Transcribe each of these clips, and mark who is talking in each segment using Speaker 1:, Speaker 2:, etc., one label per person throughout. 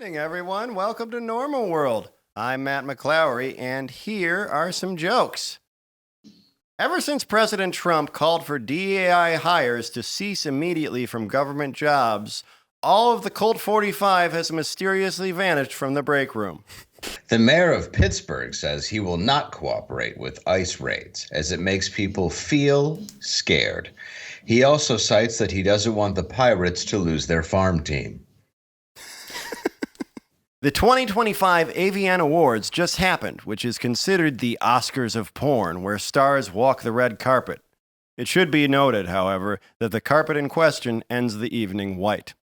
Speaker 1: Evening, everyone. Welcome to Normal World. I'm Matt McClowery, and here are some jokes. Ever since President Trump called for DEI hires to cease immediately from government jobs, all of the Colt 45 has mysteriously vanished from the break room.
Speaker 2: The mayor of Pittsburgh says he will not cooperate with ICE raids as it makes people feel scared. He also cites that he doesn't want the Pirates to lose their farm team.
Speaker 1: The 2025 AVN Awards just happened, which is considered the Oscars of porn, where stars walk the red carpet. It should be noted, however, that the carpet in question ends the evening white.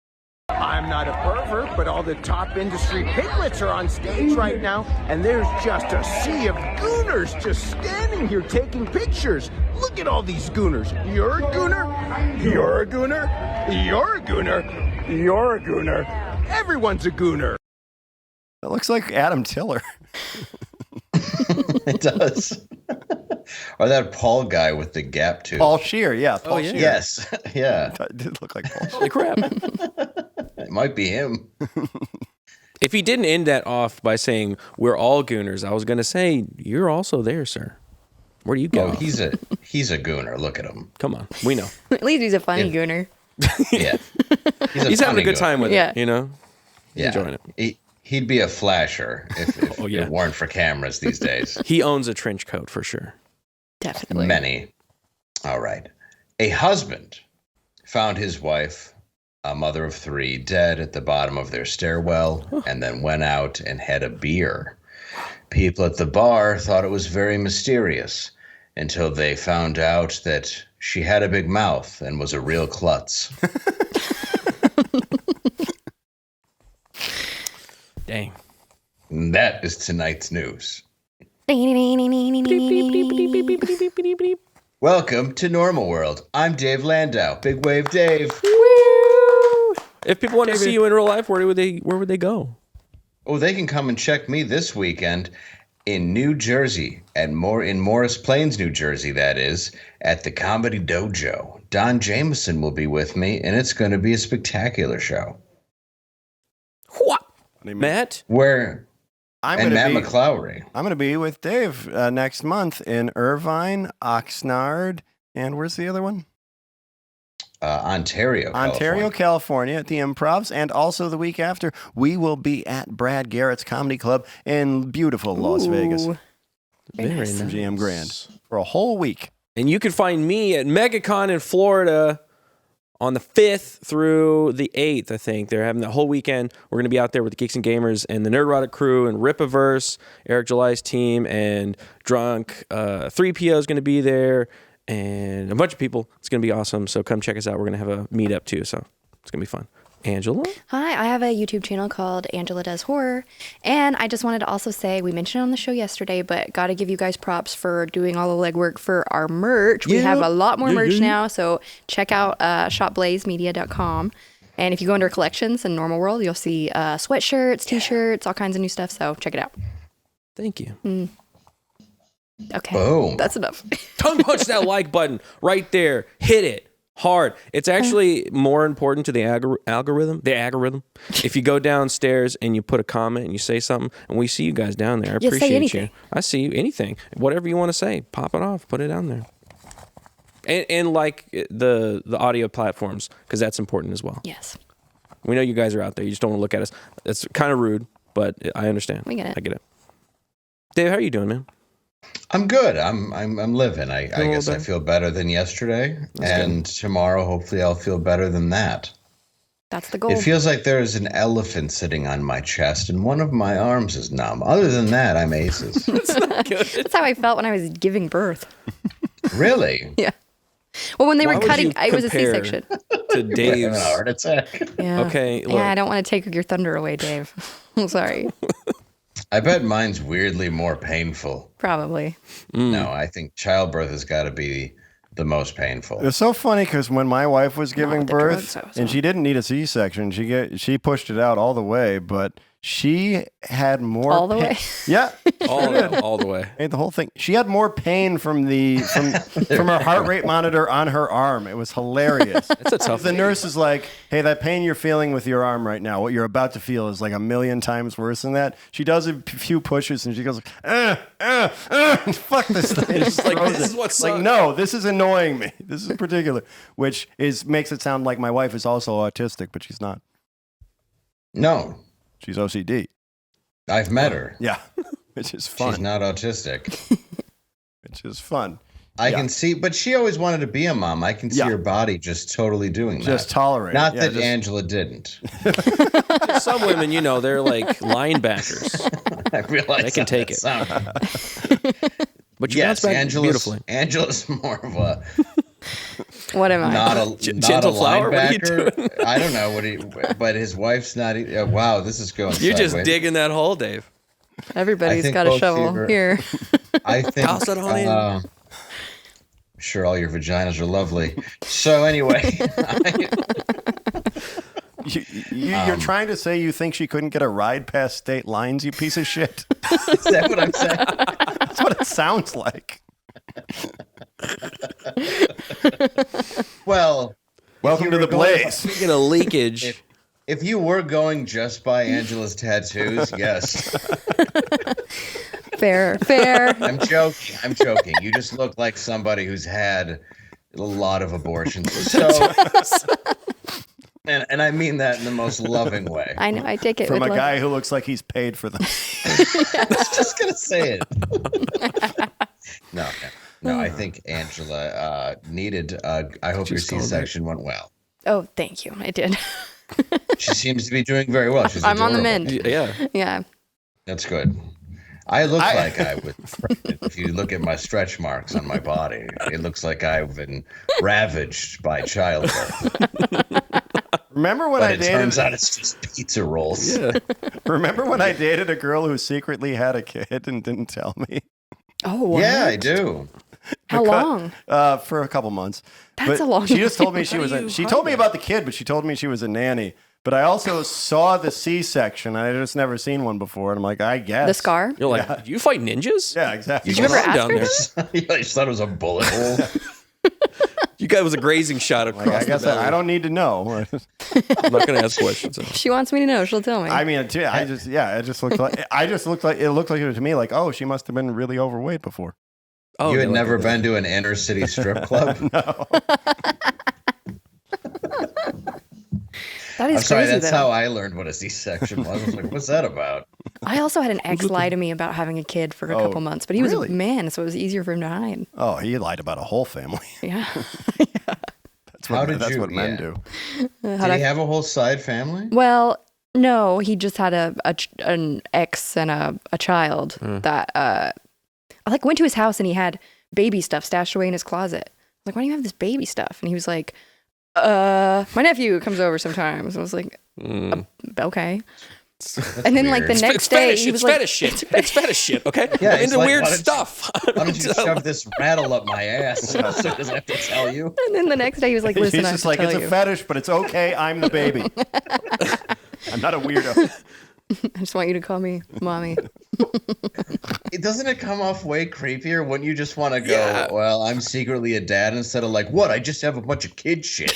Speaker 3: I'm not a pervert, but all the top industry piglets are on stage right now, and there's just a sea of gooners just standing here taking pictures. Look at all these gooners. You're a gooner, you're a gooner, you're a gooner, you're a gooner. Everyone's a gooner.
Speaker 1: That looks like Adam Tiller.
Speaker 2: It does. Or that Paul guy with the gap tooth.
Speaker 1: Paul Scheer, yeah. Paul Scheer.
Speaker 2: Yes, yeah.
Speaker 1: It did look like Paul Scheer.
Speaker 4: Holy crap.
Speaker 2: It might be him.
Speaker 4: If he didn't end that off by saying, we're all gooners, I was going to say, you're also there, sir. Where do you go?
Speaker 2: Oh, he's a gooner. Look at him.
Speaker 4: Come on. We know.
Speaker 5: At least he's a funny gooner.
Speaker 2: Yeah.
Speaker 4: He's having a good time with it, you know? He's enjoying it.
Speaker 2: He'd be a flasher if it weren't for cameras these days.
Speaker 4: He owns a trench coat for sure.
Speaker 5: Definitely.
Speaker 2: Many. All right. A husband found his wife, a mother of three, dead at the bottom of their stairwell and then went out and had a beer. People at the bar thought it was very mysterious until they found out that she had a big mouth and was a real klutz.
Speaker 4: Dang.
Speaker 2: And that is tonight's news. Welcome to Normal World. I'm Dave Landau. Big Wave Dave.
Speaker 4: If people want to see you in real life, where would they go?
Speaker 2: Oh, they can come and check me this weekend in New Jersey, in Morris Plains, New Jersey, that is, at the Comedy Dojo. Don Jameson will be with me, and it's going to be a spectacular show.
Speaker 4: What? Matt?
Speaker 2: Matt McClowery.
Speaker 1: I'm going to be with Dave next month in Irvine, Oxnard, and where's the other one?
Speaker 2: Ontario,
Speaker 1: California at the Improvs, and also the week after, we will be at Brad Garrett's Comedy Club in beautiful Las Vegas.
Speaker 4: Very nice.
Speaker 1: MGM Grand for a whole week.
Speaker 4: And you can find me at MegaCon in Florida on the 5th through the 8th, I think. They're having the whole weekend. We're going to be out there with the Geeks and Gamers and the Nerdrotic crew and Ripaverse, Eric July's team, and Drunk. 3PO is going to be there, and a bunch of people. It's going to be awesome, so come check us out. We're going to have a meetup, too, so it's going to be fun. Angela?
Speaker 5: Hi, I have a YouTube channel called Angela Does Horror, and I just wanted to also say, we mentioned it on the show yesterday, but got to give you guys props for doing all the legwork for our merch. We have a lot more merch now, so check out shopblazemedia.com, and if you go under collections in Normal World, you'll see sweatshirts, t-shirts, all kinds of new stuff, so check it out.
Speaker 4: Thank you.
Speaker 5: Okay,
Speaker 2: Boom.
Speaker 5: That's enough.
Speaker 4: Tongue punch that like button right there. Hit it. Hard. It's actually more important to the algorithm. If you go downstairs and you put a comment and you say something, and we see you guys down there, I appreciate you. I see you. Anything, whatever you want to say, pop it off, put it down there, and like the audio platforms, because that's important as well.
Speaker 5: Yes.
Speaker 4: We know you guys are out there. You just don't want to look at us. That's kind of rude, but I understand.
Speaker 5: We get it.
Speaker 4: I get it. Dave, how are you doing, man?
Speaker 2: I'm good. I'm living. I guess I feel better than yesterday, and tomorrow hopefully I'll feel better than that.
Speaker 5: That's the goal.
Speaker 2: It feels like there's an elephant sitting on my chest, and one of my arms is numb. Other than that, I'm aces.
Speaker 4: That's not good.
Speaker 5: That's how I felt when I was giving birth.
Speaker 2: Really?
Speaker 5: Yeah. Well, when they
Speaker 4: Why
Speaker 5: were
Speaker 4: would
Speaker 5: cutting,
Speaker 4: you
Speaker 5: it was a
Speaker 4: compare
Speaker 5: C-section.
Speaker 4: To Dave's
Speaker 2: heart attack.
Speaker 5: Yeah.
Speaker 4: Okay. Look.
Speaker 5: Yeah, I don't want to take your thunder away, Dave. I'm sorry.
Speaker 2: I bet mine's weirdly more painful.
Speaker 5: Probably.
Speaker 2: No, I think childbirth has got to be the most painful.
Speaker 1: It's so funny because when my wife was giving
Speaker 5: with the
Speaker 1: birth,
Speaker 5: drugs,
Speaker 1: and she didn't need a C-section, she pushed it out all the way, but She had more
Speaker 5: All the way?
Speaker 1: Yeah.
Speaker 4: all the way.
Speaker 1: Hey, the whole thing. She had more pain from her heart rate monitor on her arm. It was hilarious.
Speaker 4: It's a tough.
Speaker 1: The nurse is like, "Hey, that pain you're feeling with your arm right now, what you're about to feel is like 1,000,000 times worse than that." She does a few pushes and she goes, "Fuck this thing." It's
Speaker 4: like, this is what's
Speaker 1: like, no, this is annoying me. This is particular, which makes it sound like my wife is also autistic, but she's not.
Speaker 2: No,
Speaker 1: she's OCD.
Speaker 2: I've met her.
Speaker 1: Yeah, which is fun.
Speaker 2: She's not autistic.
Speaker 1: Which is fun.
Speaker 2: I can see, but she always wanted to be a mom. I can see her body just totally doing that.
Speaker 1: Just tolerate.
Speaker 2: Not that Angela didn't.
Speaker 4: Some women, they're like linebackers.
Speaker 2: I realize
Speaker 4: they can take it. But you bounce back beautifully.
Speaker 2: Angela's more of a
Speaker 5: what am I?
Speaker 2: not a
Speaker 4: gentle flower. What are you
Speaker 2: linebacker.
Speaker 4: doing?
Speaker 2: I don't know but his wife's not. Wow, this is going.
Speaker 4: You're
Speaker 2: sideways.
Speaker 4: just digging that hole, Dave.
Speaker 5: Everybody's got a shovel here.
Speaker 2: I think.
Speaker 4: Toss it on in.
Speaker 2: Sure, all your vaginas are lovely. So anyway,
Speaker 1: you're trying to say you think she couldn't get a ride past state lines, you piece of shit?
Speaker 2: Is that what I'm saying?
Speaker 1: That's what it sounds like.
Speaker 2: Well,
Speaker 1: welcome to the Blaze.
Speaker 4: Speaking of leakage.
Speaker 2: If you were going just by Angela's tattoos, yes.
Speaker 5: Fair.
Speaker 2: I'm joking. You just look like somebody who's had a lot of abortions. So, and I mean that in the most loving way.
Speaker 5: I know. I take it
Speaker 1: from
Speaker 5: with
Speaker 1: a guy who looks like he's paid for them.
Speaker 2: I was just gonna say it. No. I think Angela needed. I hope your C-section went well.
Speaker 5: Oh, thank you. I did.
Speaker 2: She seems to be doing very well. She's
Speaker 5: I'm
Speaker 2: adorable.
Speaker 5: on the mend.
Speaker 4: Yeah.
Speaker 2: That's good. I look like I would. If you look at my stretch marks on my body, it looks like I've been ravaged by childbirth.
Speaker 1: Remember when
Speaker 2: But it turns out it's just pizza rolls.
Speaker 4: Yeah.
Speaker 1: Remember when I dated a girl who secretly had a kid and didn't tell me?
Speaker 5: Oh, what?
Speaker 2: Yeah, I do.
Speaker 5: How long?
Speaker 1: For a couple months.
Speaker 5: That's a long
Speaker 1: She just told me she
Speaker 4: How
Speaker 1: was.
Speaker 4: do you
Speaker 1: She
Speaker 4: hide
Speaker 1: told me
Speaker 4: that?
Speaker 1: about the kid, but she told me she was a nanny. But I also saw the C-section. I just never seen one before, and I'm like, I guess
Speaker 5: The scar?
Speaker 4: You're like, you fight ninjas?
Speaker 1: Yeah, exactly.
Speaker 5: Did you ever
Speaker 4: What's
Speaker 5: ask
Speaker 4: down
Speaker 5: her
Speaker 4: there?
Speaker 5: this?
Speaker 2: I just thought it was a bullet hole.
Speaker 4: You got was a grazing shot across
Speaker 1: I guess
Speaker 4: the belly.
Speaker 1: I don't need to know.
Speaker 4: I'm not going to ask questions.
Speaker 5: She wants me to know. She'll tell me.
Speaker 1: I mean, it just looked like it looked like it to me like, oh, she must have been really overweight before.
Speaker 4: Oh,
Speaker 2: You had
Speaker 4: like-
Speaker 2: never been to an inner city strip club?
Speaker 1: No.
Speaker 5: that is
Speaker 2: I'm sorry,
Speaker 5: crazy,
Speaker 2: that's
Speaker 5: though.
Speaker 2: how I learned what a C-section was. I was like, what's that about?
Speaker 5: I also had an ex lie to me about having a kid for a
Speaker 1: Oh,
Speaker 5: couple months, but he was
Speaker 1: really?
Speaker 5: a man, so it was easier for him to hide.
Speaker 1: Oh, he lied about a whole family.
Speaker 5: Yeah.
Speaker 1: That's what,
Speaker 2: That's
Speaker 1: what men do.
Speaker 2: Did he have a whole side family?
Speaker 5: Well, no, he just had an ex and a child that I like went to his house and he had baby stuff stashed away in his closet. I'm like, why do you have this baby stuff? And he was like, my nephew comes over sometimes. I was like, okay. And then like the
Speaker 2: weird.
Speaker 5: next
Speaker 4: It's
Speaker 5: day,
Speaker 4: fetish.
Speaker 5: he was
Speaker 4: It's
Speaker 5: like,
Speaker 4: fetish shit. It's fetish shit. Okay.
Speaker 2: Yeah,
Speaker 4: I'm
Speaker 2: it's
Speaker 4: into
Speaker 2: like,
Speaker 4: weird
Speaker 2: why don't you-
Speaker 4: stuff.
Speaker 2: Why don't you shove this rattle up my ass so does I have to tell you?
Speaker 5: and then the next day he was like, listen,
Speaker 1: He's
Speaker 5: I have
Speaker 1: just
Speaker 5: to
Speaker 1: like,
Speaker 5: tell
Speaker 1: it's
Speaker 5: you.
Speaker 1: a fetish, but it's okay. I'm the baby. I'm not a weirdo.
Speaker 5: I just want you to call me mommy.
Speaker 2: Doesn't it come off way creepier when you just want to go,
Speaker 4: Yeah.
Speaker 2: well, I'm secretly a dad, instead of like, what? I just have a bunch of kid shit.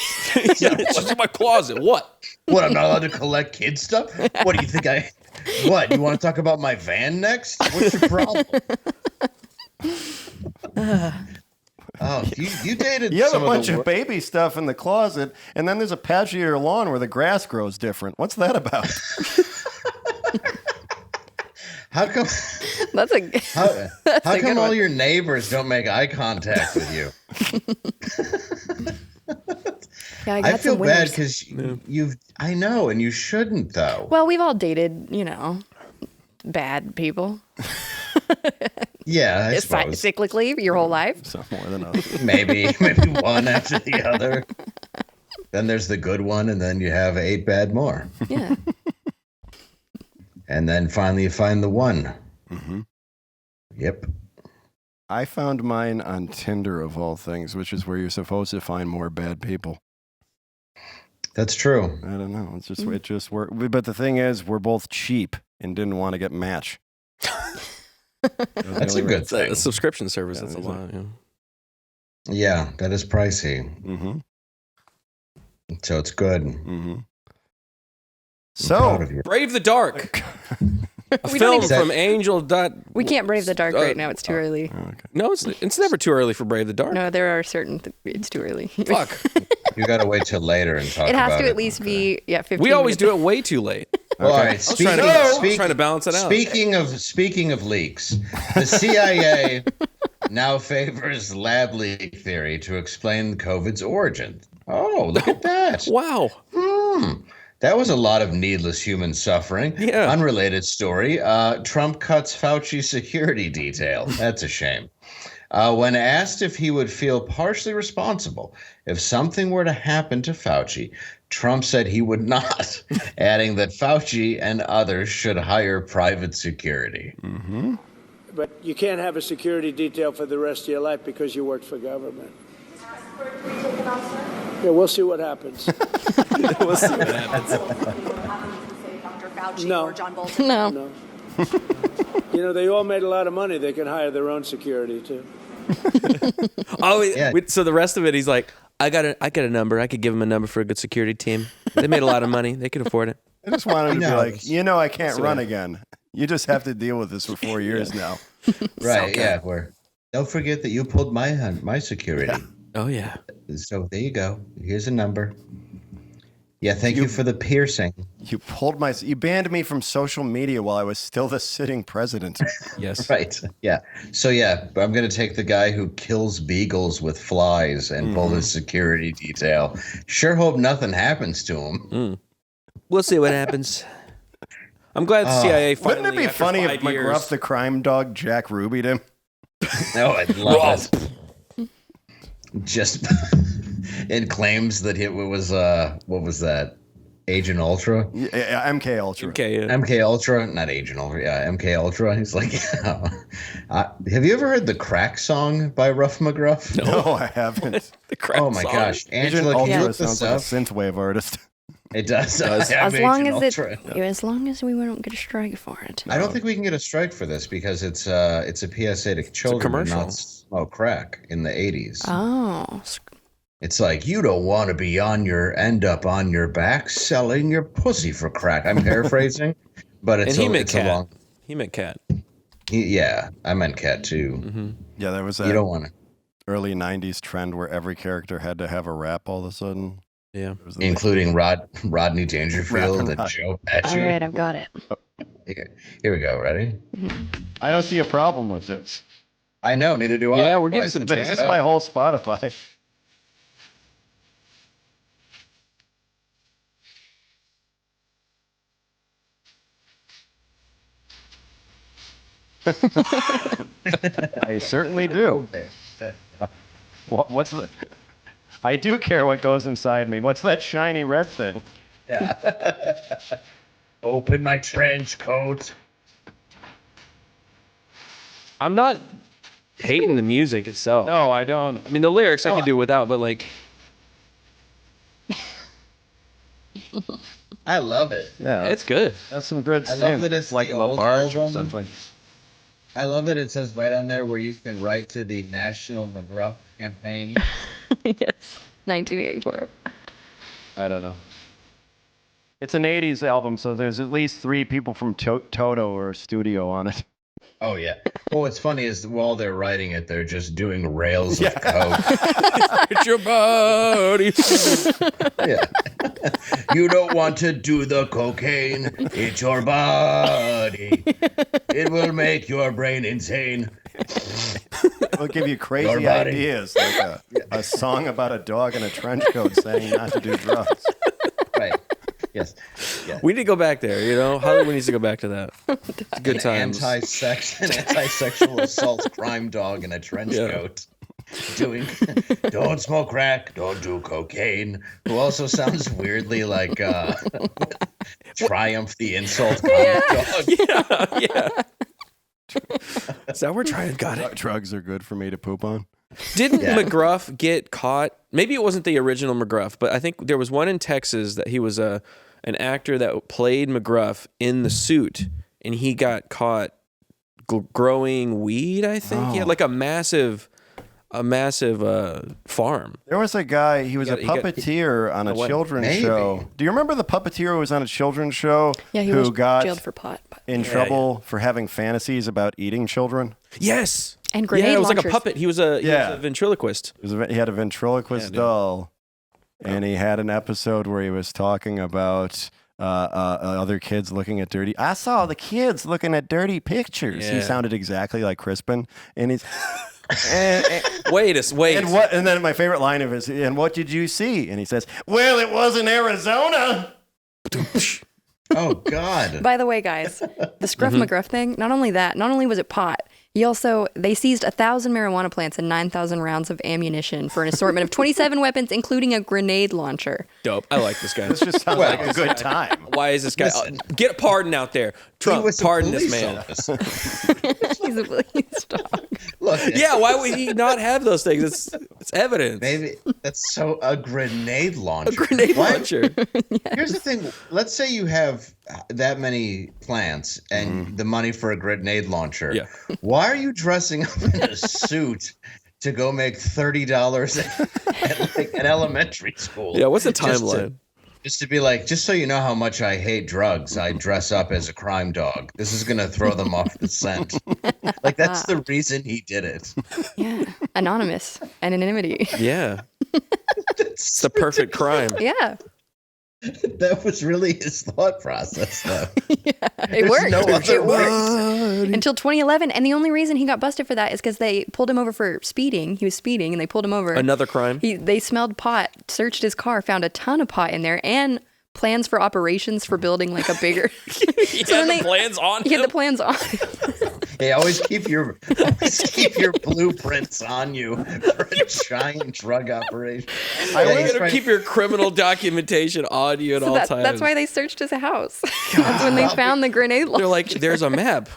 Speaker 4: Yeah, it's just in my closet. What?
Speaker 2: What? I'm not allowed to collect kid stuff? What do you think What? You want to talk about my van next? What's your problem? Oh, you dated
Speaker 1: You have a
Speaker 2: some
Speaker 1: bunch
Speaker 2: of
Speaker 1: of baby stuff in the closet, and then there's a patch of your lawn where the grass grows different. What's that about?
Speaker 2: How come?
Speaker 5: That's a
Speaker 2: How
Speaker 5: a
Speaker 2: come
Speaker 5: good
Speaker 2: all
Speaker 5: one.
Speaker 2: your neighbors don't make eye contact with you?
Speaker 5: yeah. I
Speaker 2: I
Speaker 5: got
Speaker 2: feel
Speaker 5: some
Speaker 2: bad
Speaker 5: winners.
Speaker 2: because I know, and you shouldn't though.
Speaker 5: Well, we've all dated, bad people.
Speaker 2: Yeah, I suppose
Speaker 5: Cyclically, your whole life.
Speaker 1: Some more than others.
Speaker 2: maybe one after the other. Then there's the good one, and then you have 8 bad more,
Speaker 5: Yeah.
Speaker 2: and then finally you find the one.
Speaker 1: Mm-hmm.
Speaker 2: Yep.
Speaker 1: I found mine on Tinder, of all things, which is where you're supposed to find more bad people.
Speaker 2: That's true.
Speaker 1: I don't know. It just worked. But the thing is, we're both cheap and didn't want to get Match.
Speaker 2: That's a good thing.
Speaker 4: A subscription service. That's a lot. Yeah.
Speaker 2: Yeah, that is pricey.
Speaker 1: Mm-hmm.
Speaker 2: So it's good.
Speaker 1: Mm-hmm.
Speaker 2: So,
Speaker 4: Brave the Dark. A film from Angel.
Speaker 5: We can't brave the dark right now. It's too early.
Speaker 1: Okay.
Speaker 4: No, it's never too early for Brave the Dark.
Speaker 5: No, there are certain. It's too early.
Speaker 4: Fuck.
Speaker 2: You got to wait till later and talk about it.
Speaker 5: It has to at least be 15
Speaker 4: We always
Speaker 5: minutes.
Speaker 4: do it way too late.
Speaker 2: Well, all right.
Speaker 4: I was trying to balance it out.
Speaker 2: Speaking of leaks, the CIA now favors lab leak theory to explain COVID's origin. Oh, look at that.
Speaker 4: Wow.
Speaker 2: That was a lot of needless human suffering.
Speaker 4: Yeah.
Speaker 2: Unrelated story. Trump cuts Fauci security detail. That's a shame. When asked if he would feel partially responsible if something were to happen to Fauci, Trump said he would not, adding that Fauci and others should hire private security.
Speaker 1: Mm-hmm.
Speaker 6: But you can't have a security detail for the rest of your life because you work for government. Yeah, we'll see what happens.
Speaker 4: We'll see what happens.
Speaker 6: No.
Speaker 5: No.
Speaker 6: You know, they all made a lot of money. They can hire their own security, too.
Speaker 4: So the rest of it, he's like, I got a number. I could give him a number for a good security team. They made a lot of money. They could afford it.
Speaker 1: I just want him to be like, I can't run again. You just have to deal with this for 4 years now.
Speaker 2: Right, yeah. Don't forget that you pulled my security.
Speaker 1: Yeah.
Speaker 4: Oh, yeah.
Speaker 2: So there you go. Here's a number. Yeah, thank you for the piercing.
Speaker 1: You banned me from social media while I was still the sitting president.
Speaker 4: Yes.
Speaker 2: Right. Yeah. So yeah, I'm going to take the guy who kills beagles with flies and pull his security detail. Sure hope nothing happens to him.
Speaker 4: We'll see what happens. I'm glad the CIA finally.
Speaker 1: Wouldn't it be funny if McGruff the Crime Dog Jack Rubied him?
Speaker 2: No, I'd love it. Just it claims that it was what was that? Agent Ultra?
Speaker 1: Yeah, MK Ultra.
Speaker 2: MK Ultra, not Agent Ultra. Yeah, MK Ultra. He's like, have you ever heard the Crack song by Ruff McGruff?
Speaker 1: No, I haven't.
Speaker 4: The Crack
Speaker 2: oh my
Speaker 4: song.
Speaker 2: gosh,
Speaker 1: Agent
Speaker 2: Angela, can you
Speaker 1: Ultra
Speaker 2: look
Speaker 1: sounds
Speaker 2: this
Speaker 1: like a
Speaker 2: up?
Speaker 1: synthwave artist.
Speaker 2: It does.
Speaker 5: As long as we don't get a strike for it.
Speaker 2: I don't think we can get a strike for this because it's a PSA to children to not smoke crack in the 80s.
Speaker 5: Oh.
Speaker 2: It's like, you don't want to end up on your back selling your pussy for crack. I'm paraphrasing, but it's
Speaker 4: He meant
Speaker 2: cat. Yeah, I meant cat too.
Speaker 4: Mm-hmm.
Speaker 1: Yeah, there was
Speaker 2: You don't want to.
Speaker 1: early 90s trend where every character had to have a rap all of a sudden.
Speaker 4: Yeah.
Speaker 2: Including Rodney Dangerfield and Joe Pesci.
Speaker 5: All right, I've got it.
Speaker 2: Here we go. Ready?
Speaker 1: I don't see a problem with this.
Speaker 2: I know, neither do I.
Speaker 4: Yeah, we're getting some
Speaker 1: This is my whole Spotify. I certainly do. What's the... I do care what goes inside me. What's that shiny red thing?
Speaker 2: Yeah. Open my trench coat.
Speaker 4: I'm not hating the music itself.
Speaker 1: No, I don't.
Speaker 4: I mean, the lyrics I can do without, but like...
Speaker 2: I love it.
Speaker 1: Yeah,
Speaker 4: It's good.
Speaker 1: That's some good
Speaker 2: I
Speaker 1: stuff.
Speaker 2: love that it's
Speaker 1: like
Speaker 2: the
Speaker 1: the
Speaker 2: old
Speaker 1: bars or
Speaker 2: album.
Speaker 1: something.
Speaker 2: I love that it says right on there where you can write to the National McGruff campaign.
Speaker 5: Yes. 1984.
Speaker 1: I don't know. It's an 80s album, so there's at least 3 people from Toto or Studio on it.
Speaker 2: Oh, yeah. Well, what's funny is while they're writing it, they're just doing rails of coke.
Speaker 4: It's your body.
Speaker 2: Yeah. You don't want to do the cocaine. It's your body. It will make your brain insane.
Speaker 1: It'll give you crazy ideas, like a song about a dog in a trench coat saying not to do drugs.
Speaker 2: Right. Yes. Yeah.
Speaker 4: We need to go back there, you know? Hollywood needs to go back to that. It's good times.
Speaker 2: Anti-sexual assault crime dog in a trench coat. Don't smoke crack, don't do cocaine. Who also sounds weirdly like Triumph the Insult Dog.
Speaker 4: Yeah. Is that where Triumph got it?
Speaker 1: Drugs are good for me to poop on.
Speaker 4: Didn't McGruff get caught? Maybe it wasn't the original McGruff, but I think there was one in Texas that he was an actor that played McGruff in the suit, and he got caught growing weed. I think he had like a massive farm.
Speaker 1: There was a guy, he was a puppeteer on a children's show. Do you remember the puppeteer who was on a children's show?
Speaker 5: Yeah, he was jailed for pot.
Speaker 1: In trouble for having fantasies about eating children?
Speaker 4: Yes.
Speaker 5: And grenade
Speaker 4: it was
Speaker 5: launchers.
Speaker 4: like a puppet. He was a ventriloquist.
Speaker 1: He had a ventriloquist doll. And he had an episode where he was talking about other kids looking at dirty. I saw the kids looking at dirty pictures.
Speaker 4: Yeah.
Speaker 1: He sounded exactly like Crispin. And he's...
Speaker 4: Wait.
Speaker 1: And then my favorite line of his, and what did you see? And he says, well, it was in Arizona.
Speaker 2: Oh, God.
Speaker 5: By the way, guys, the Scruff McGruff thing, not only was it pot, they seized 1,000 marijuana plants and 9,000 rounds of ammunition for an assortment of 27 weapons, including a grenade launcher.
Speaker 4: Dope. I like this guy.
Speaker 1: This just sounds like a good time.
Speaker 4: Why is this guy? Get a pardon out there. Trump, pardon this man.
Speaker 5: He's a police dog.
Speaker 2: Look,
Speaker 4: Yeah, why would he not have those things? It's evidence.
Speaker 2: maybe that's a grenade launcher.
Speaker 4: A grenade launcher.
Speaker 2: Here's the thing. Let's say you have that many plants and the money for a grenade launcher.
Speaker 4: Yeah.
Speaker 2: Why are you dressing up in a suit to go make $30 at like an elementary school?
Speaker 4: Yeah, what's the timeline?
Speaker 2: Just to be like, just so you know how much I hate drugs, I dress up as a crime dog. This is going to throw them off the scent. Like, that's the reason he did it.
Speaker 5: Yeah. Anonymous. Anonymity.
Speaker 4: Yeah. It's the perfect crime.
Speaker 5: Yeah.
Speaker 2: That was really his thought process, though.
Speaker 5: It worked.
Speaker 2: No other
Speaker 5: It worked. Until 2011. And the only reason he got busted for that is because they pulled him over for speeding. He was speeding and they pulled him over.
Speaker 4: Another crime.
Speaker 5: They smelled pot, searched his car, found a ton of pot in there and plans for operations for building like a bigger.
Speaker 4: He had the plans on
Speaker 5: He had
Speaker 4: him?
Speaker 5: the plans on.
Speaker 2: Hey, always keep your blueprints on you for a giant drug operation.
Speaker 4: I want you to keep your criminal documentation on you at all times.
Speaker 5: That's why they searched his house. That's when they found the grenade launcher.
Speaker 4: They're like, there's a map.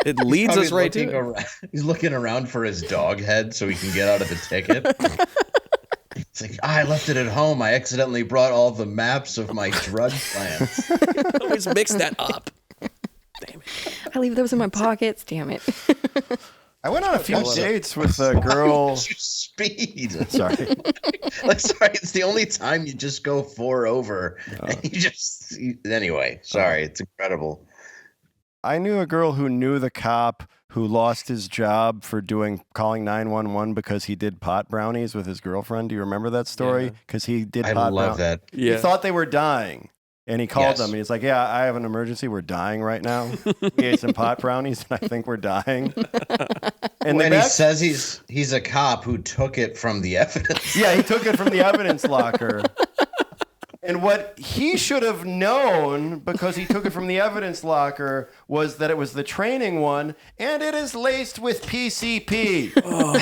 Speaker 4: It leads us right to it.
Speaker 2: He's looking around for his dog head so he can get out of the ticket. It's like, I left it at home. I accidentally brought all the maps of my drug plans.
Speaker 4: Always mix that up. Damn it.
Speaker 5: I leave those in my pockets. Damn it.
Speaker 1: I went on a few dates with a girl.
Speaker 2: You speed.
Speaker 1: Sorry.
Speaker 2: Sorry, it's the only time you just go 4 over. And anyway, sorry, it's incredible.
Speaker 1: I knew a girl who knew the cop who lost his job for calling 911 because he did pot brownies with his girlfriend. Do you remember that story? Because he did pot brownies.
Speaker 2: I love that.
Speaker 1: He thought they were dying. And he called them. And he's like, yeah, I have an emergency. We're dying right now. He ate some pot brownies, and I think we're dying. And
Speaker 2: he says he's a cop who took it from the evidence.
Speaker 1: Yeah, he took it from the evidence locker. And what he should have known, because he took it from the evidence locker, was that it was the training one, and it is laced with PCP.
Speaker 4: Oh.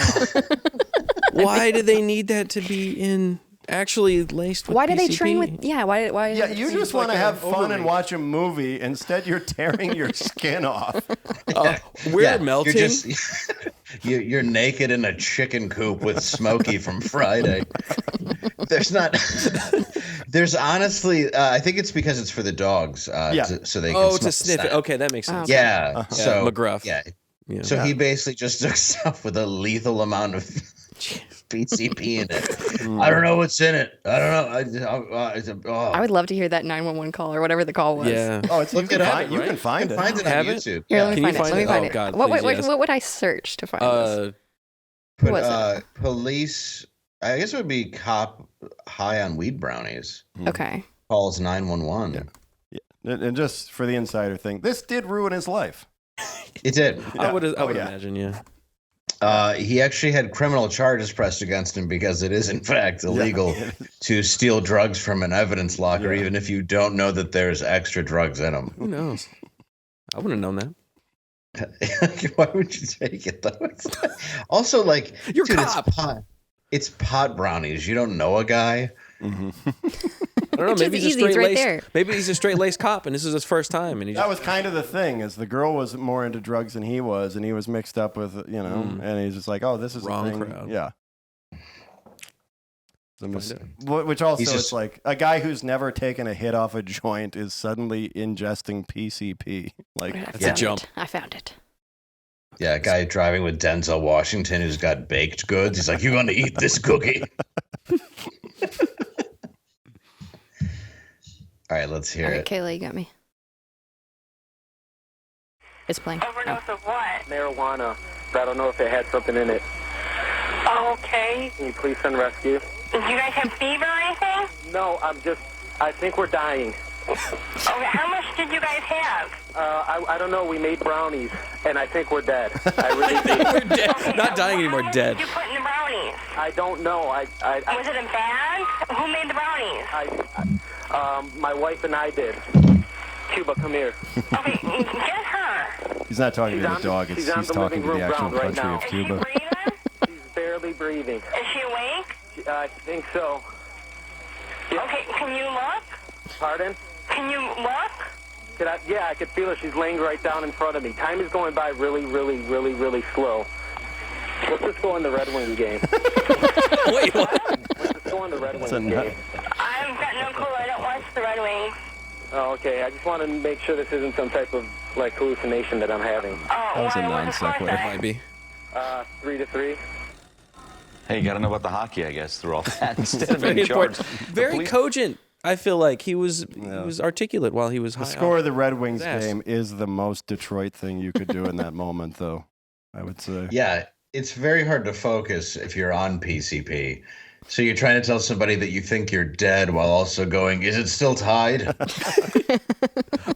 Speaker 4: Why do they need that to be in... Actually laced with
Speaker 5: Why do
Speaker 4: PCP?
Speaker 5: they train with... Yeah, why
Speaker 1: Yeah, you just want to have fun and watch a movie. Instead, you're tearing your skin off.
Speaker 4: We're melting.
Speaker 2: You're naked in a chicken coop with Smokey from Friday. There's honestly, I think it's because it's for the dogs. So they can
Speaker 4: to sniff it. Okay, that makes sense.
Speaker 2: Yeah. So
Speaker 4: McGruff.
Speaker 2: Yeah. So he basically just took stuff with a lethal amount of PCP in it. I don't know what's in it. I don't know.
Speaker 5: I would love to hear that 911 call or whatever the call was.
Speaker 4: Yeah.
Speaker 1: Oh, you can find it.
Speaker 2: Find it on YouTube.
Speaker 5: Here, let me find it. Let me find
Speaker 4: Oh,
Speaker 5: it.
Speaker 4: God,
Speaker 5: What
Speaker 4: please,
Speaker 5: would I search to find this?
Speaker 2: Put,
Speaker 5: was it?
Speaker 2: Police, I guess it would be cop high on weed brownies.
Speaker 5: Okay.
Speaker 2: Calls 911.
Speaker 1: Yeah. And just for the insider thing, this did ruin his life.
Speaker 2: It did.
Speaker 4: I would imagine, yeah.
Speaker 2: He actually had criminal charges pressed against him because it is, in fact, illegal to steal drugs from an evidence locker, even if you don't know that there's extra drugs in them.
Speaker 4: Who knows? I wouldn't have known that.
Speaker 2: Why would you take it, though? Also, like,
Speaker 4: You're
Speaker 2: dude,
Speaker 4: cop.
Speaker 2: it's pot brownies. You don't know a guy.
Speaker 4: Mm-hmm. I don't know.
Speaker 5: It's
Speaker 4: Maybe
Speaker 5: just
Speaker 4: he's a
Speaker 5: easy, it's
Speaker 4: straight
Speaker 5: right
Speaker 4: laced.
Speaker 5: there.
Speaker 4: Maybe he's a straight laced cop, and this is his first time. And
Speaker 1: That was kind of the thing, is the girl was more into drugs than he was, and he was mixed up with, and he's just like, oh, this is
Speaker 4: Wrong
Speaker 1: a thing.
Speaker 4: crowd.
Speaker 1: Yeah. Which also,
Speaker 2: He's
Speaker 1: it's
Speaker 2: just-
Speaker 1: like a guy who's never taken a hit off a joint is suddenly ingesting PCP. Like,
Speaker 4: That's a jump.
Speaker 5: I found it.
Speaker 2: Yeah, a guy driving with Denzel Washington who's got baked goods. He's like, "You're gonna eat this cookie." All right, let's hear
Speaker 5: All right,
Speaker 2: it.
Speaker 5: Kayla, you got me. It's playing.
Speaker 7: Overdose of what?
Speaker 8: Marijuana. I don't know if it had something in it.
Speaker 7: Okay.
Speaker 8: Can you please send rescue?
Speaker 7: Do you guys have fever or anything?
Speaker 8: No, I think we're dying.
Speaker 7: Okay, how much did you guys have?
Speaker 8: I don't know. We made brownies, and I think we're dead. I really do.
Speaker 4: We're dead.
Speaker 7: Okay,
Speaker 4: Not dying anymore,
Speaker 7: how much
Speaker 4: dead.
Speaker 7: did you put in the brownies?
Speaker 8: I don't know.
Speaker 7: Was it a bag? Who made the brownies?
Speaker 8: My wife and I did. Cuba, come here.
Speaker 7: Okay, get her.
Speaker 1: he's not talking to
Speaker 8: She's
Speaker 1: the dog.
Speaker 8: she's on
Speaker 1: He's
Speaker 8: the
Speaker 1: talking to
Speaker 8: living
Speaker 1: the
Speaker 8: room
Speaker 1: actual
Speaker 8: ground right
Speaker 1: country
Speaker 8: now.
Speaker 1: of
Speaker 7: Is she
Speaker 1: Cuba.
Speaker 7: breathing?
Speaker 8: She's barely breathing.
Speaker 7: Is she awake?
Speaker 8: I think so.
Speaker 7: Okay, can you look?
Speaker 8: Pardon?
Speaker 7: Can you look?
Speaker 8: Yeah, I could feel her. She's laying right down in front of me. Time is going by really, really, really, really slow. Let's just go in the Red Wings game.
Speaker 4: Wait, what?
Speaker 8: Let's just go in the Red Wings
Speaker 1: a nut.
Speaker 8: game.
Speaker 7: I've got no clue. I don't watch the Red Wings.
Speaker 8: Oh, okay. I just want to make sure this isn't some type of hallucination that I'm having.
Speaker 7: Oh,
Speaker 1: That was a
Speaker 7: why?
Speaker 1: non
Speaker 7: What's the score
Speaker 1: sequitur.
Speaker 7: say?
Speaker 4: Might be.
Speaker 8: 3-3.
Speaker 9: Hey, you got to know about the hockey, I guess, through all that. Instead of
Speaker 4: Very
Speaker 9: being
Speaker 4: important.
Speaker 9: charged.
Speaker 4: Very cogent. I feel like he was articulate while he was high.
Speaker 1: The score of the Red Wings
Speaker 4: Yes.
Speaker 1: game is the most Detroit thing you could do in that moment, though, I would say.
Speaker 2: Yeah, it's very hard to focus if you're on PCP. So you're trying to tell somebody that you think you're dead while also going, "Is it still tied?"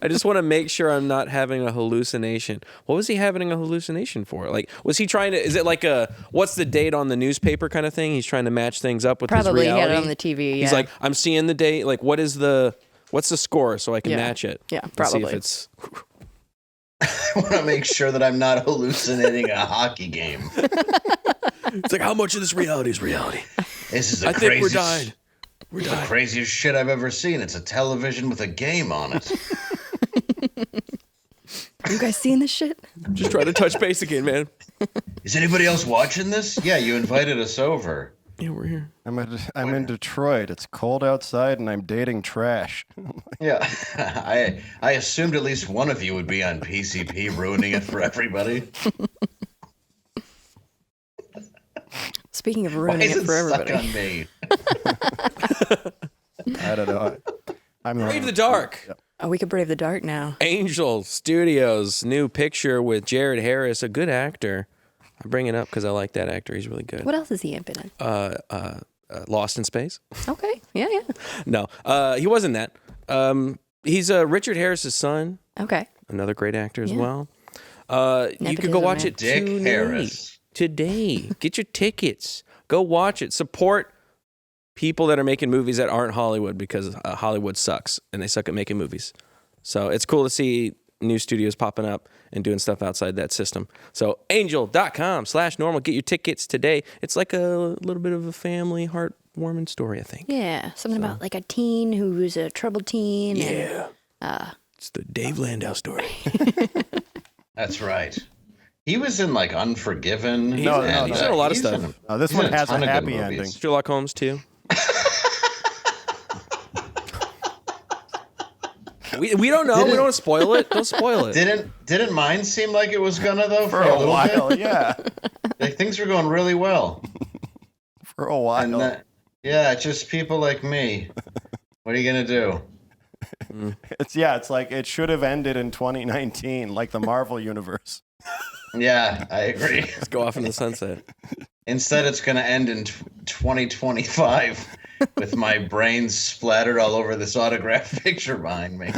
Speaker 4: I just want to make sure I'm not having a hallucination. What was he having a hallucination for? Like, was he trying to? Is it like a what's the date on the newspaper kind of thing? He's trying to match things up with
Speaker 5: Probably
Speaker 4: his
Speaker 5: he
Speaker 4: reality.
Speaker 5: had it on the TV. Yeah.
Speaker 4: He's like, I'm seeing the date. Like, what's the score so I can
Speaker 5: Yeah.
Speaker 4: match it?
Speaker 5: Yeah,
Speaker 4: Let's see
Speaker 5: probably.
Speaker 4: if it's
Speaker 2: I want to make sure that I'm not hallucinating a hockey game.
Speaker 4: it's like how much of this reality is reality?
Speaker 2: This is the
Speaker 4: I think we're
Speaker 2: craziest,
Speaker 4: died. We're
Speaker 2: the
Speaker 4: died.
Speaker 2: craziest shit I've ever seen. It's a television with a game on it.
Speaker 5: you guys seeing this shit?
Speaker 4: Just trying to touch base again, man.
Speaker 2: Is anybody else watching this? Yeah, you invited us over.
Speaker 4: Yeah, we're here.
Speaker 1: I'm in Detroit. It's cold outside, and I'm dating trash.
Speaker 2: Yeah, I assumed at least one of you would be on PCP, ruining it for everybody.
Speaker 5: Speaking of
Speaker 2: Why
Speaker 5: ruining
Speaker 2: is
Speaker 5: it for
Speaker 2: stuck
Speaker 5: everybody.
Speaker 2: on me?
Speaker 1: I don't know. I'm
Speaker 4: Brave the Dark.
Speaker 5: Oh, we could brave the dark now.
Speaker 4: Angel Studios new picture with Jared Harris, a good actor. I bring it up because I like that actor. He's really good.
Speaker 5: What else is he been in?
Speaker 4: Lost in Space.
Speaker 5: Okay. Yeah, yeah.
Speaker 4: No, he wasn't that. He's Richard Harris's son,
Speaker 5: Okay.
Speaker 4: another great actor as
Speaker 5: Yeah.
Speaker 4: well. You could
Speaker 5: Nepotism,
Speaker 4: go watch
Speaker 5: man.
Speaker 4: it
Speaker 2: Dick
Speaker 4: tonight.
Speaker 2: Harris.
Speaker 4: Today. Get your tickets. Go watch it. Support people that are making movies that aren't Hollywood because Hollywood sucks and they suck at making movies. So it's cool to see new studios popping up and doing stuff outside that system. So angel.com/normal. Get your tickets today. It's like a little bit of a family heartwarming story, I think.
Speaker 5: Yeah. Something about like a teen who's a troubled teen.
Speaker 4: Yeah.
Speaker 5: And,
Speaker 4: It's the Dave Landau story.
Speaker 2: That's right. He was in like Unforgiven.
Speaker 4: He's
Speaker 1: No,
Speaker 4: in-
Speaker 1: no,
Speaker 4: he's
Speaker 1: no.
Speaker 4: in a lot of
Speaker 2: He's
Speaker 4: stuff.
Speaker 2: in
Speaker 1: This
Speaker 2: he's
Speaker 1: one
Speaker 2: in a
Speaker 1: has a
Speaker 2: ton of good
Speaker 1: happy
Speaker 2: movies.
Speaker 1: ending.
Speaker 4: Sherlock Holmes too. We don't know. We don't want to spoil it. Don't spoil it.
Speaker 2: Didn't mine seem like it was gonna though
Speaker 1: For a
Speaker 2: little
Speaker 1: while,
Speaker 2: bit?
Speaker 1: yeah.
Speaker 2: Like things were going really well.
Speaker 1: For a while.
Speaker 2: And yeah, just people like me. What are you gonna do?
Speaker 1: It's like it should have ended in 2019, like the Marvel universe.
Speaker 2: Yeah, I agree.
Speaker 4: Let's go off in the sunset.
Speaker 2: Instead, it's gonna end in 2025 with my brains splattered all over this autographed picture behind me.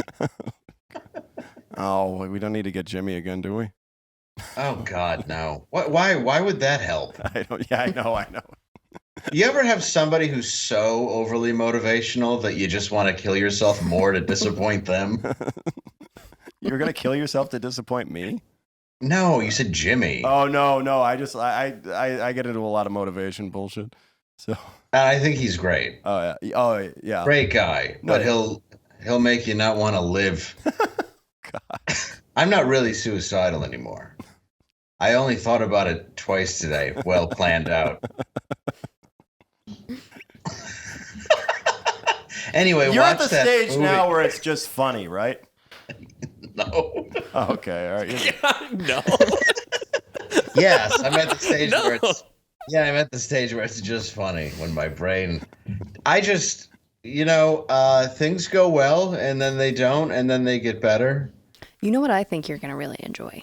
Speaker 1: Oh, we don't need to get Jimmy again, do we?
Speaker 2: Oh God, no. Why would that help?
Speaker 1: I don't. Yeah, I know.
Speaker 2: You ever have somebody who's so overly motivational that you just want to kill yourself more to disappoint them?
Speaker 1: You're gonna kill yourself to disappoint me?
Speaker 2: No, you said Jimmy.
Speaker 1: Oh no. I get into a lot of motivation bullshit. So.
Speaker 2: I think he's great.
Speaker 1: Oh yeah.
Speaker 2: Great guy,
Speaker 1: No,
Speaker 2: but he'll make you not want to live.
Speaker 1: God.
Speaker 2: I'm not really suicidal anymore. I only thought about it twice today, well planned out. Anyway,
Speaker 1: You're at
Speaker 2: watch
Speaker 1: the
Speaker 2: that
Speaker 1: stage
Speaker 2: movie.
Speaker 1: now where it's just funny, right?
Speaker 2: No.
Speaker 1: Oh, okay, all right.
Speaker 4: No.
Speaker 2: Yes, I'm at the stage where it's. Yeah, I'm at the stage where it's just funny when my brain. I just, things go well and then they don't, and then they get better.
Speaker 5: You know what I think you're going to really enjoy?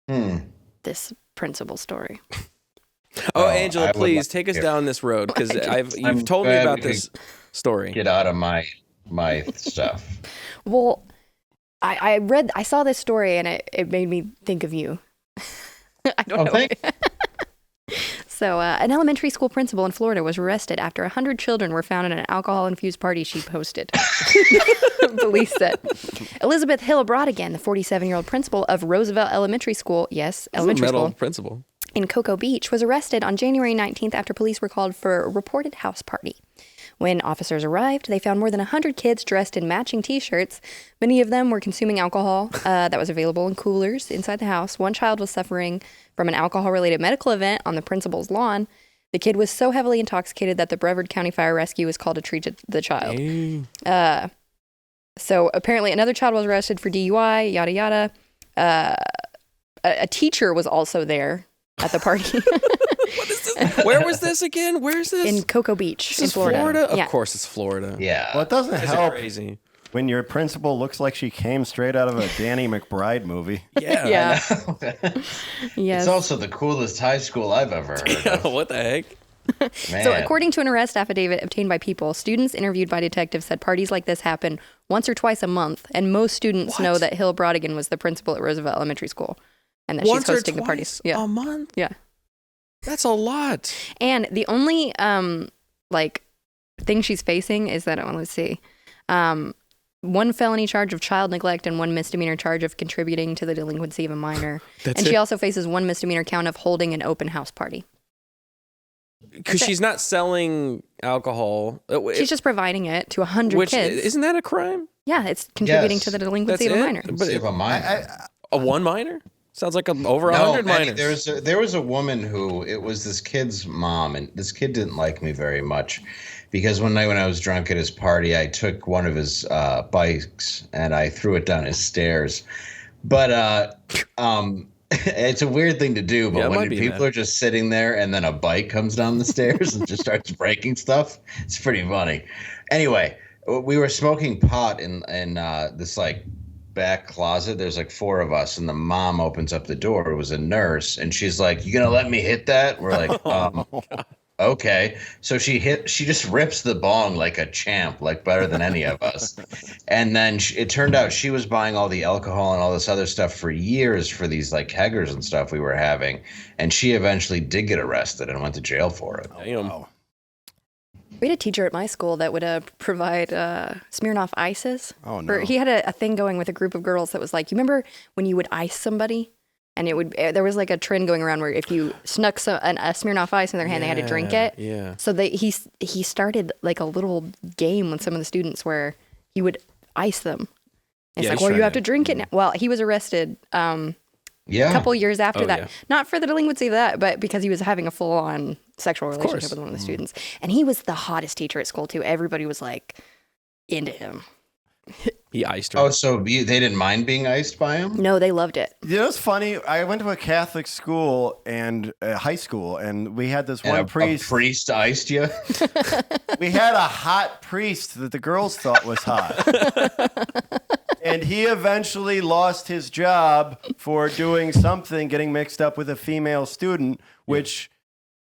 Speaker 2: Hmm.
Speaker 5: This principal story.
Speaker 4: Oh, Angela,
Speaker 2: I would
Speaker 4: please
Speaker 2: like
Speaker 4: take
Speaker 2: to
Speaker 4: us
Speaker 2: hear.
Speaker 4: down this road because
Speaker 2: I'm
Speaker 4: you've told me
Speaker 2: glad
Speaker 4: about
Speaker 2: we
Speaker 4: this story.
Speaker 2: Get out of my stuff.
Speaker 5: Well, I saw this story and it made me think of you. I don't know. So, an elementary school principal in Florida was arrested after 100 children were found at an alcohol-infused party she hosted. Police said. Elizabeth Hill Brodigan, the 47-year-old principal of Roosevelt Elementary School, yes, elementary school,
Speaker 4: principal,
Speaker 5: in Cocoa Beach, was arrested on January 19th after police were called for a reported house party. When officers arrived, they found more than 100 kids dressed in matching T-shirts. Many of them were consuming alcohol that was available in coolers inside the house. One child was suffering from an alcohol-related medical event on the principal's lawn. The kid was so heavily intoxicated that the Brevard County Fire Rescue was called to treat the child. So apparently another child was arrested for DUI, yada, yada. A teacher was also there at the party.
Speaker 4: What is this? Where was this again? Where is this?
Speaker 5: In Cocoa Beach, in
Speaker 4: This is
Speaker 5: Florida.
Speaker 4: Of
Speaker 5: Yeah.
Speaker 4: course it's Florida.
Speaker 2: Yeah.
Speaker 1: Well, it doesn't
Speaker 4: That's
Speaker 1: help
Speaker 4: crazy.
Speaker 1: when your principal looks like she came straight out of a Danny McBride movie.
Speaker 4: Yeah.
Speaker 5: Yeah.
Speaker 2: Yes. It's also the coolest high school I've ever heard of.
Speaker 4: What the heck?
Speaker 2: Man.
Speaker 5: So according to an arrest affidavit obtained by People, students interviewed by detectives said parties like this happen once or twice a month, and most students know that Hill Brodigan was the principal at Roosevelt Elementary School, and that she's hosting the parties.
Speaker 4: Yeah. A month?
Speaker 5: Yeah.
Speaker 4: That's a lot.
Speaker 5: And the only thing she's facing is that, let's see, one felony charge of child neglect and one misdemeanor charge of contributing to the delinquency of a minor. She also faces one misdemeanor count of holding an open house party.
Speaker 4: Because she's not selling alcohol.
Speaker 5: She's just providing it to 100 kids.
Speaker 4: Isn't that a crime?
Speaker 5: Yeah, it's contributing to the delinquency of a minor.
Speaker 2: But a minor.
Speaker 4: A one minor? Sounds like over 100 minors.
Speaker 2: There was a woman who, it was this kid's mom, and this kid didn't like me very much because one night when I was drunk at his party, I took one of his bikes and I threw it down his stairs. But it's a weird thing to do, but when people are just sitting there and then a bike comes down the stairs and just starts breaking stuff, it's pretty funny. Anyway, we were smoking pot in this back closet. There's 4 of us, and the mom opens up the door. It was a nurse, and she's like, "You gonna let me hit that?" We're like, okay. So she just rips the bong like a champ, better than any of us. And then it turned out she was buying all the alcohol and all this other stuff for years for these keggers and stuff we were having, and she eventually did get arrested and went to jail for it.
Speaker 1: Wow.
Speaker 5: We had a teacher at my school that would provide Smirnoff ices.
Speaker 1: Oh, no.
Speaker 5: He had a thing going with a group of girls that was you remember when you would ice somebody? And there was a trend going around where if you snuck a Smirnoff ice in their hand, they had to drink it.
Speaker 4: Yeah.
Speaker 5: So he started a little game with some of the students where he would ice them. It's you have to drink it now. Well, he was arrested a couple years after that. Yeah. Not for the delinquency of that, but because he was having a full-on sexual relationship with one of the students. And he was the hottest teacher at school, too. Everybody was into him.
Speaker 4: He iced her.
Speaker 2: Oh, so they didn't mind being iced by him?
Speaker 5: No, they loved it.
Speaker 1: You know, it's funny. I went to a Catholic school and high school, and we had this one priest.
Speaker 2: A priest iced you?
Speaker 1: We had a hot priest that the girls thought was hot. And he eventually lost his job for doing something, getting mixed up with a female student, which...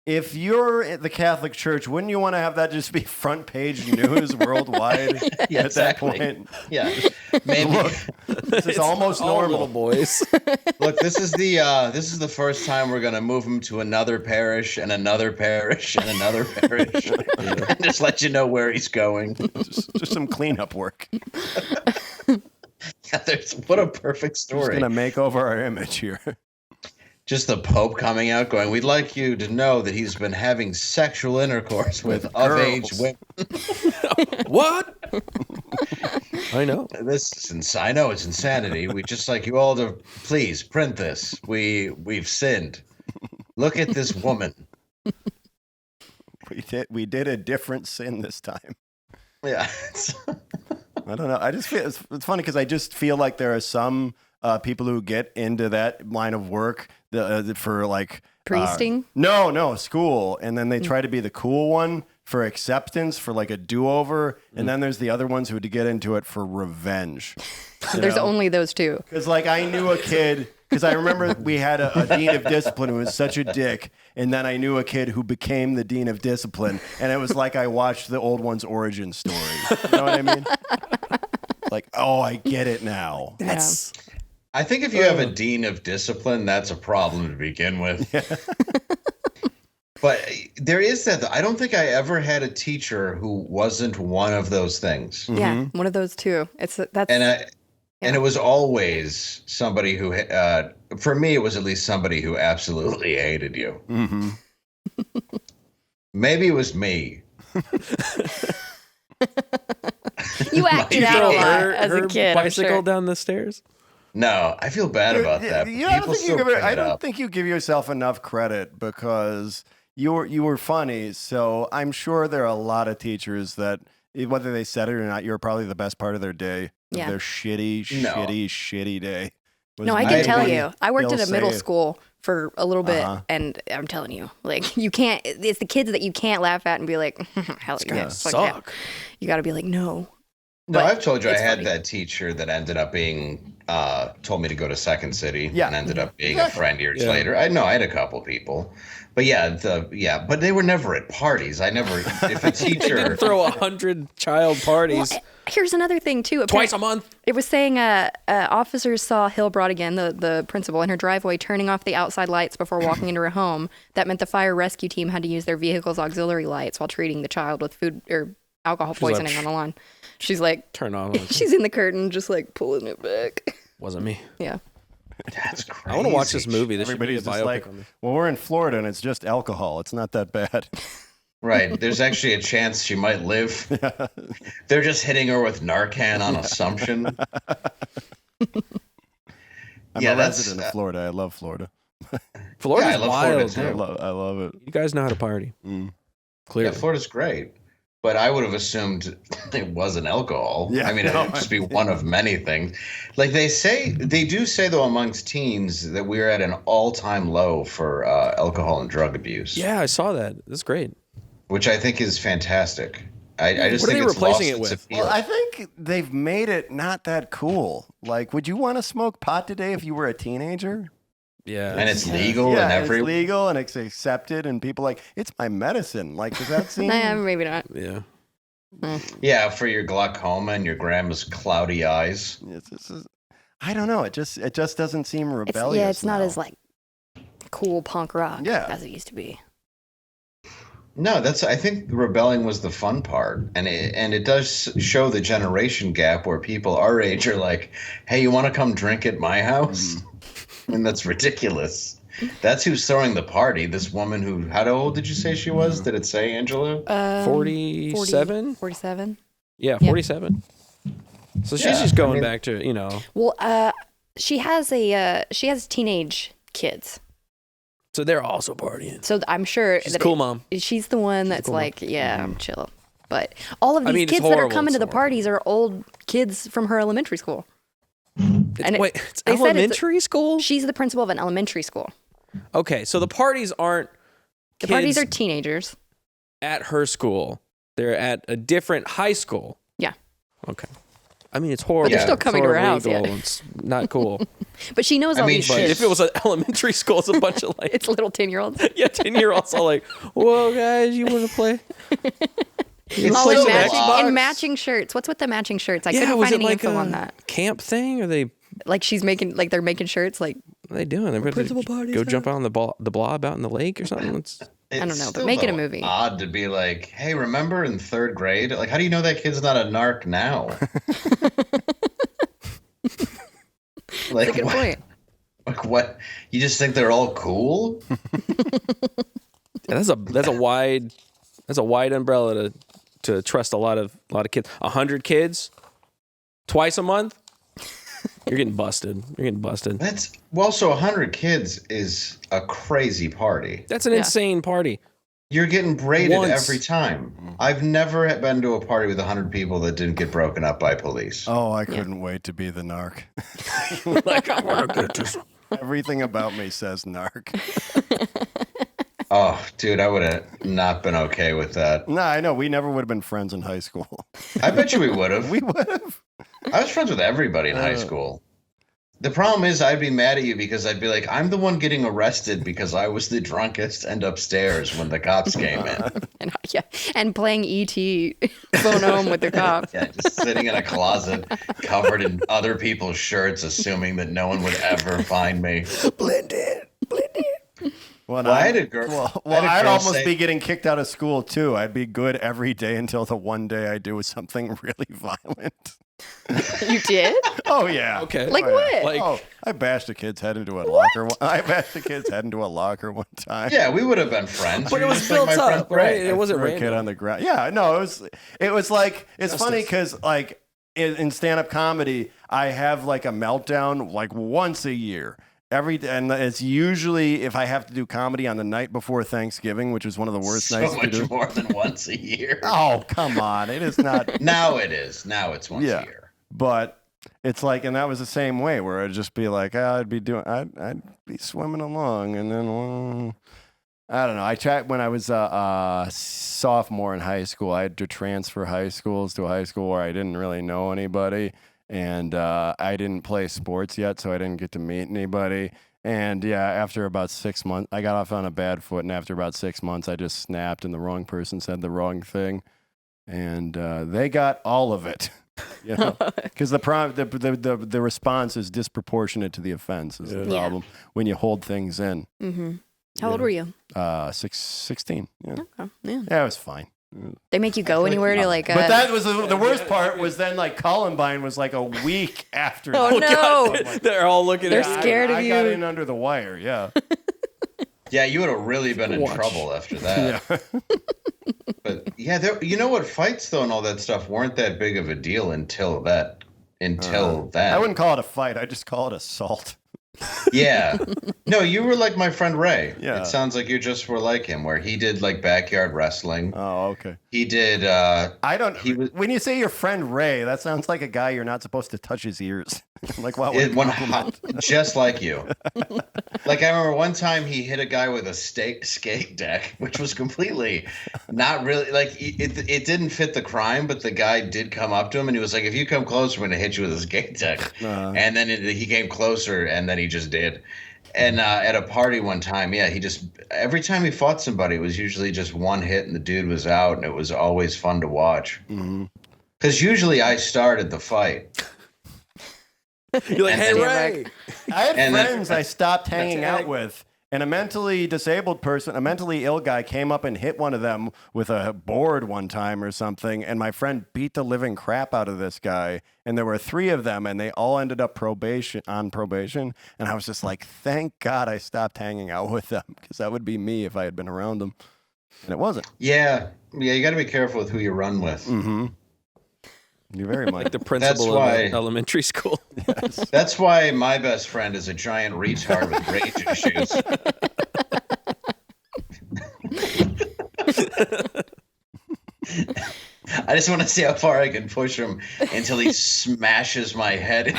Speaker 1: If you're at the Catholic Church, wouldn't you want to have that just be front page news worldwide at that point?
Speaker 2: Yeah. Maybe.
Speaker 1: Look, this is almost normal,
Speaker 4: boys.
Speaker 2: Look, this is the first time we're gonna move him to another parish and another parish and another parish. And just let you know where he's going.
Speaker 1: Just some cleanup work.
Speaker 2: What a perfect story.
Speaker 1: Just gonna make over our image here.
Speaker 2: Just the Pope coming out going, "We'd like you to know that he's been having sexual intercourse with of-age women."
Speaker 4: What? I know.
Speaker 2: I know it's insanity. We just like you all to please print this. We've sinned. Look at this woman.
Speaker 1: We did a different sin this time.
Speaker 2: Yeah.
Speaker 1: I don't know. I just feel it's funny because I just feel like there are some people who get into that line of work for like
Speaker 5: Priesting?
Speaker 1: No, school, and then they try to be the cool one for acceptance, for like a do-over, and then there's the other ones who would get into it for revenge.
Speaker 5: There's only those two.
Speaker 1: Because like I knew a kid. Because I remember we had a dean of discipline who was such a dick, and then I knew a kid who became the dean of discipline, and it was like I watched the old one's origin story. You know what I mean? Like, oh, I get it now.
Speaker 5: That's.
Speaker 2: I think if you have a dean of discipline, that's a problem to begin with. Yeah. But there is that. I don't think I ever had a teacher who wasn't one of those things.
Speaker 5: Yeah, one of those two.
Speaker 2: And it was always somebody who, for me, it was at least somebody who absolutely hated you.
Speaker 1: Mm-hmm.
Speaker 2: Maybe it was me.
Speaker 5: You acted out a lot as a kid.
Speaker 4: Bicycle down the stairs.
Speaker 2: No, I feel bad about that.
Speaker 1: I don't think you give yourself enough credit because you were funny. So I'm sure there are a lot of teachers that, whether they said it or not, you're probably the best part of their day.
Speaker 5: Yeah.
Speaker 1: Their shitty day.
Speaker 5: No, I can tell you. I worked at a middle school for a little bit, and I'm telling you, like, you can't. It's the kids that you can't laugh at and be like, "Hell, yeah, suck." You got to be like, "No."
Speaker 2: No, I've told you I had that teacher that ended up being told me to go to Second City and ended up being a friend years later. I had a couple people. But but they were never at parties. I never, if a teacher...
Speaker 4: They didn't throw 100 child parties.
Speaker 5: Well, here's another thing, too.
Speaker 4: Twice a month.
Speaker 5: It was saying officers saw Hillbrod again, the principal, in her driveway turning off the outside lights before walking into her home. That meant the fire rescue team had to use their vehicle's auxiliary lights while treating the child with food or alcohol poisoning on the lawn. She's like...
Speaker 4: Turn on.
Speaker 5: She's in the curtain just like pulling it back.
Speaker 4: Wasn't me.
Speaker 5: Yeah.
Speaker 2: That's crazy.
Speaker 4: I want to watch this movie.
Speaker 1: Everybody's just like, well, we're in Florida and it's just alcohol. It's not that bad.
Speaker 2: Right. There's actually a chance she might live. Yeah. They're just hitting her with Narcan on assumption.
Speaker 1: I'm a resident of Florida. I love Florida.
Speaker 4: Florida's wild.
Speaker 2: Florida
Speaker 1: I love it.
Speaker 4: You guys know how to party. Clearly.
Speaker 2: Yeah, Florida's great. But I would have assumed it wasn't alcohol.
Speaker 1: Yeah,
Speaker 2: I mean, it would just be one of many things. Like they do say though amongst teens that we're at an all-time low for alcohol and drug abuse.
Speaker 4: Yeah, I saw that. That's great.
Speaker 2: Which I think is fantastic. I just
Speaker 4: what
Speaker 2: think
Speaker 4: are they
Speaker 2: it's
Speaker 4: replacing
Speaker 2: lost
Speaker 4: it with?
Speaker 2: its appeal.
Speaker 1: Well, I think they've made it not that cool. Like, would you want to smoke pot today if you were a teenager?
Speaker 4: Yeah,
Speaker 2: and it's legal and
Speaker 1: it's legal and it's accepted, and people like it's my medicine. Like, does that seem?
Speaker 5: Maybe not.
Speaker 4: Yeah.
Speaker 2: Yeah, for your glaucoma and your grandma's cloudy eyes.
Speaker 1: I don't know. It just doesn't seem rebellious.
Speaker 5: It's not as like cool punk rock as it used to be.
Speaker 2: No, I think rebelling was the fun part, and it does show the generation gap where people our age are like, "Hey, you want to come drink at my house?" And that's ridiculous. That's who's throwing the party. This woman who, how old did you say she was? Did it say, Angela?
Speaker 4: 47?
Speaker 5: 47.
Speaker 4: Yeah, 47. So she's just going back to,
Speaker 5: Well, she has teenage kids.
Speaker 4: So they're also partying.
Speaker 5: So I'm sure
Speaker 4: she's a cool mom.
Speaker 5: She's the one that's like, I'm chill. But all of these kids that are coming to the parties are old kids from her elementary school.
Speaker 4: It's elementary school?
Speaker 5: She's the principal of an elementary school.
Speaker 4: Okay, so the parties aren't
Speaker 5: The parties are teenagers.
Speaker 4: At her school. They're at a different high school.
Speaker 5: Yeah.
Speaker 4: Okay. I mean, it's horrible.
Speaker 5: But they're still coming to her house.
Speaker 4: Yeah. It's not cool.
Speaker 5: But she knows all these kids.
Speaker 4: If it was an elementary school, it's a bunch of like...
Speaker 5: It's little 10-year-olds.
Speaker 4: Yeah, 10-year-olds all like, whoa, guys, you want to play?
Speaker 5: In matching shirts. What's with the matching shirts? I couldn't find any info on that.
Speaker 4: Camp thing? Or they
Speaker 5: like they're making shirts? Like
Speaker 4: what are they doing? They're
Speaker 5: principal parties.
Speaker 4: Go jump out on the blob out in the lake or something.
Speaker 5: I don't know, but making a movie.
Speaker 2: Odd to be like, hey, remember in 3rd grade? Like, how do you know that kid's not a narc now? Like,
Speaker 5: that's a good point.
Speaker 2: Like what? You just think they're all cool?
Speaker 4: That's a wide umbrella to trust a lot of kids. 100 kids twice a month. You're getting busted.
Speaker 2: So 100 kids is a crazy party.
Speaker 4: That's an insane party.
Speaker 2: You're getting braided
Speaker 4: Once.
Speaker 2: every time. I've never been to a party with 100 people that didn't get broken up by police.
Speaker 1: Oh, I couldn't wait to be the narc.
Speaker 4: Like, I want to get this.
Speaker 1: Everything about me says narc.
Speaker 2: Oh, dude, I would have not been okay with that.
Speaker 1: No, I know. We never would have been friends in high school.
Speaker 2: I bet you we would have.
Speaker 1: We would have.
Speaker 2: I was friends with everybody in high school. The problem is I'd be mad at you because I'd be like, I'm the one getting arrested because I was the drunkest and upstairs when the cops came in.
Speaker 5: And playing E.T. phone home with the cops.
Speaker 2: Yeah, just sitting in a closet covered in other people's shirts, assuming that no one would ever find me.
Speaker 1: Blend in. Well,
Speaker 2: I had a girl.
Speaker 1: I'd almost be getting kicked out of school too. I'd be good every day until the one day I do something really violent.
Speaker 5: You did?
Speaker 1: Oh yeah.
Speaker 4: Okay.
Speaker 5: Like what?
Speaker 4: Like,
Speaker 1: I bashed a kid's head into a locker. I bashed a kid's head into a locker one time.
Speaker 2: Yeah, we would have been friends.
Speaker 4: but it
Speaker 2: You're
Speaker 4: was
Speaker 2: just like
Speaker 4: built
Speaker 2: my friend
Speaker 4: up, right?
Speaker 2: Ray.
Speaker 4: It wasn't
Speaker 1: Threw a kid
Speaker 4: random.
Speaker 1: on the ground. Yeah, no, it was like it's funny because like in stand-up comedy, I have like a meltdown like once a year. And it's usually if I have to do comedy on the night before Thanksgiving, which is one of the worst nights to do.
Speaker 2: So much more than once a year.
Speaker 1: Oh, come on. It is not.
Speaker 2: Now it is. Now it's once a year.
Speaker 1: But it's like, and that was the same way where I'd just be like, I'd be swimming along. And then, I don't know. I tried when I was a sophomore in high school, I had to transfer high schools to a high school where I didn't really know anybody. And I didn't play sports yet, so I didn't get to meet anybody. And yeah, after about 6 months, I got off on a bad foot. And after about 6 months, I just snapped, and the wrong person said the wrong thing, and they got all of it. You know, because the response is disproportionate to the offense is the problem when you hold things in.
Speaker 5: Mm-hmm. How old were you?
Speaker 1: 16. Yeah.
Speaker 5: Okay. Yeah.
Speaker 1: Yeah, it was fine.
Speaker 5: They make you go anywhere to like.
Speaker 1: But that was the worst part. Was then like Columbine was like a week after.
Speaker 5: Oh no!
Speaker 1: Like,
Speaker 4: they're all looking.
Speaker 5: They're
Speaker 4: at
Speaker 5: scared of
Speaker 1: I
Speaker 5: you.
Speaker 1: got in under the wire. Yeah.
Speaker 2: Yeah, you would have really been in trouble after that.
Speaker 1: Yeah.
Speaker 2: But yeah, you know what? Fights though and all that stuff weren't that big of a deal until that.
Speaker 1: I wouldn't call it a fight. I just call it assault.
Speaker 2: Yeah. No, you were like my friend Ray.
Speaker 1: Yeah.
Speaker 2: It sounds like you just were like him, where he did like backyard wrestling.
Speaker 1: Oh, okay.
Speaker 2: He did.
Speaker 1: I don't. When you say your friend Ray, that sounds like a guy you're not supposed to touch his ears. Like, wow,
Speaker 2: just like you. Like I remember one time he hit a guy with a skate deck, which was completely not really like it didn't fit the crime, but the guy did come up to him and he was like, "If you come closer, I'm going to hit you with a skate deck." And then he came closer, and then he just did. And at a party one time, he just every time he fought somebody, it was usually just one hit and the dude was out, and it was always fun to watch. Because usually I started the fight.
Speaker 4: You're like, hey, Ray.
Speaker 1: I had friends I stopped hanging out with, and a mentally disabled person, a mentally ill guy, came up and hit one of them with a board one time or something, and my friend beat the living crap out of this guy, and there were 3 of them, and they all ended up on probation, and I was just like, thank God I stopped hanging out with them, because that would be me if I had been around them, and it wasn't.
Speaker 2: Yeah, you got to be careful with who you run with.
Speaker 1: Mm-hmm. You're very much
Speaker 4: like the principal of elementary school.
Speaker 1: Yes.
Speaker 2: That's why my best friend is a giant retard with rage issues. I just want to see how far I can push him until he smashes my head.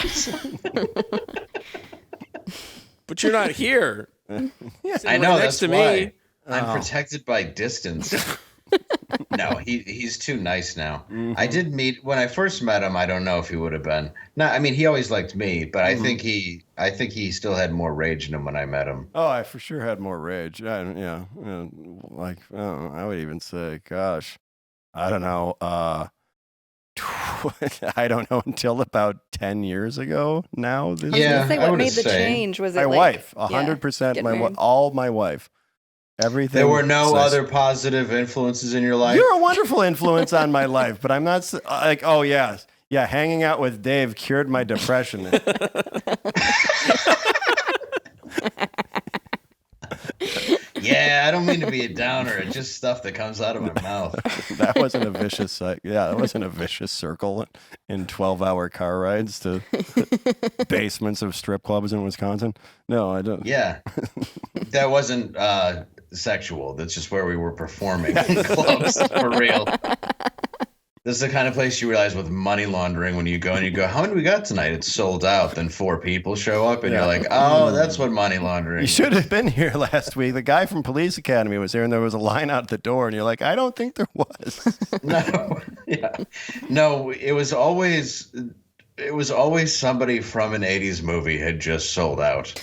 Speaker 4: But you're not here.
Speaker 2: I know,
Speaker 4: next
Speaker 2: that's
Speaker 4: to
Speaker 2: why.
Speaker 4: me.
Speaker 2: I'm protected by distance. No, he's too nice now. I did meet when I first met him. I don't know if he would have been. No, I mean he always liked me, but I think he still had more rage in him when I met him.
Speaker 1: Oh, I for sure had more rage. I would even say, gosh, I don't know. I don't know until about 10 years ago. Now,
Speaker 5: I was gonna say, what made the change? Was it
Speaker 1: my
Speaker 5: like,
Speaker 1: wife? 100%. All my wife. Everything.
Speaker 2: There were no other positive influences in your life?
Speaker 1: You're a wonderful influence on my life, but I'm not like, oh, yeah, hanging out with Dave cured my depression.
Speaker 2: Yeah, I don't mean to be a downer. It's just stuff that comes out of my mouth.
Speaker 1: That wasn't a vicious that wasn't a vicious circle in 12-hour car rides to basements of strip clubs in Wisconsin. No, I don't.
Speaker 2: Yeah. That wasn't sexual. That's just where we were performing in clubs for real. This is the kind of place you realize with money laundering when you go and you go, how many we got tonight? It's sold out. Then 4 people show up and you're like, oh, that's what money laundering
Speaker 1: is. You should have been here last week. The guy from Police Academy was there and there was a line out the door and you're like, I don't think there was.
Speaker 2: No, it was always somebody from an 80s movie had just sold out.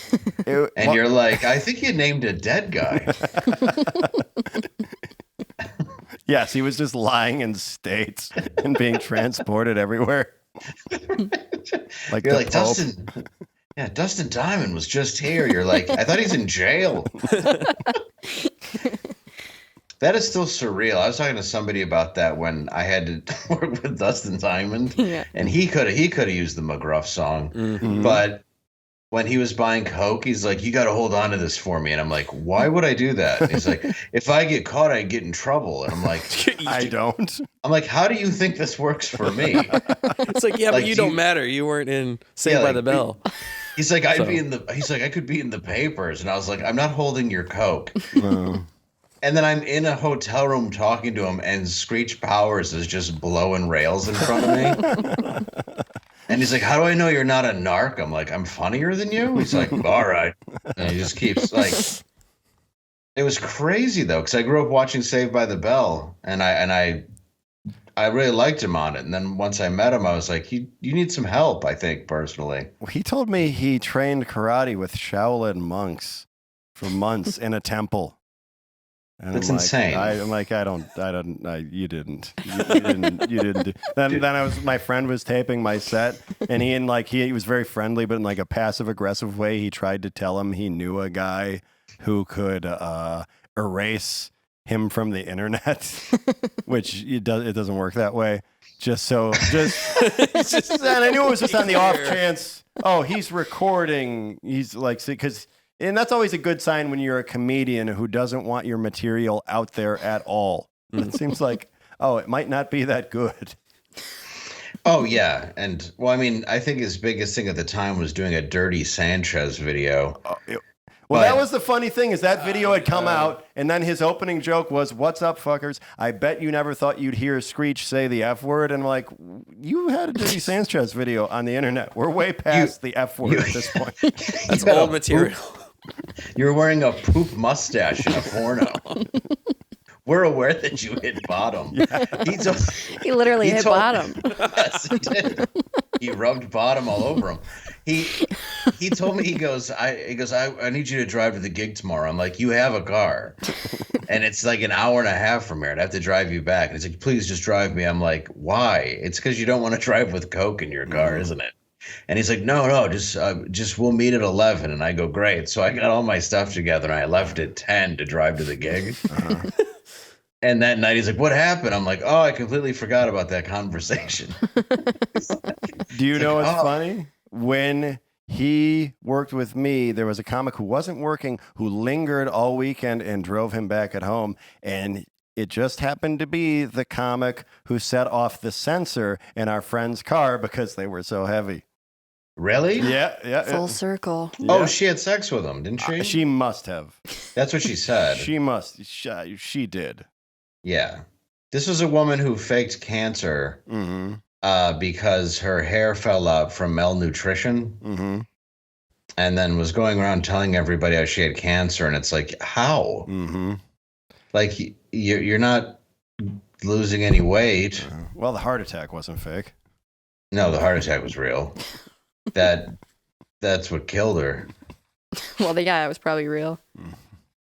Speaker 2: You're like, I think you named a dead guy.
Speaker 1: Yes, he was just lying in states and being transported everywhere.
Speaker 2: You're like, Dustin. Yeah, Dustin Diamond was just here. You're like, I thought he's in jail. That is still surreal. I was talking to somebody about that when I had to work with Dustin Diamond, and he could have used the McGruff song, but when he was buying coke, he's like, you got to hold on to this for me. And I'm like, why would I do that? And he's like, if I get caught, I get in trouble. And I'm like,
Speaker 1: I don't.
Speaker 2: I'm like, how do you think this works for me?
Speaker 4: It's like, yeah, but you don't matter. You weren't in Saved by the Bell.
Speaker 2: He's like, I could be in the papers. And I was like, I'm not holding your coke. And then I'm in a hotel room talking to him, and Screech Powers is just blowing rails in front of me. And he's like, how do I know you're not a narc? I'm like, I'm funnier than you? He's like, all right. And he just keeps like, it was crazy though, because I grew up watching Saved by the Bell, and I really liked him on it. And then once I met him, I was like, you need some help, I think, personally.
Speaker 1: Well, he told me he trained karate with Shaolin monks for months in a temple. And
Speaker 2: that's insane.
Speaker 1: You didn't. Then my friend was taping my set, and he was very friendly, but in like a passive aggressive way, he tried to tell him he knew a guy who could erase him from the internet, which it doesn't work that way. And I knew it was just on the off chance. Oh, he's recording. He's like, because. And that's always a good sign when you're a comedian who doesn't want your material out there at all. It seems like, it might not be that good.
Speaker 2: Oh, yeah. And, well, I mean, I think his biggest thing at the time was doing a Dirty Sanchez video.
Speaker 1: That was the funny thing is that video had come out, and then his opening joke was, what's up, fuckers? I bet you never thought you'd hear Screech say the F word. And like, you had a Dirty Sanchez video on the internet. We're way past the F word at this point.
Speaker 4: That's old material.
Speaker 2: You're wearing a poop mustache in a porno. We're aware that you hit bottom. Yeah.
Speaker 5: He literally hit bottom.
Speaker 2: Yes, he did. He rubbed bottom all over him. He told me, he goes, I need you to drive to the gig tomorrow. I'm like, you have a car. And it's like an hour and a half from here. I'd have to drive you back. And he's like, please just drive me. I'm like, why? It's because you don't want to drive with coke in your car, isn't it? And he's like, no, just we'll meet at 11. And I go, great. So I got all my stuff together, and I left at 10 to drive to the gig. And that night he's like, what happened? I'm like, oh, I completely forgot about that conversation.
Speaker 1: Do you know what's funny? When he worked with me, there was a comic who wasn't working, who lingered all weekend and drove him back at home. And it just happened to be the comic who set off the sensor in our friend's car because they were so heavy.
Speaker 2: Really?
Speaker 1: Yeah.
Speaker 5: Full circle.
Speaker 2: Yeah. Oh, she had sex with him, didn't she?
Speaker 1: She must have.
Speaker 2: That's what she said.
Speaker 1: She did.
Speaker 2: Yeah. This was a woman who faked cancer because her hair fell out from malnutrition, and then was going around telling everybody how she had cancer. And it's like, how? Like, you're not losing any weight.
Speaker 1: Well, the heart attack wasn't fake.
Speaker 2: No, the heart attack was real. That's what killed her.
Speaker 5: Well, it was probably real.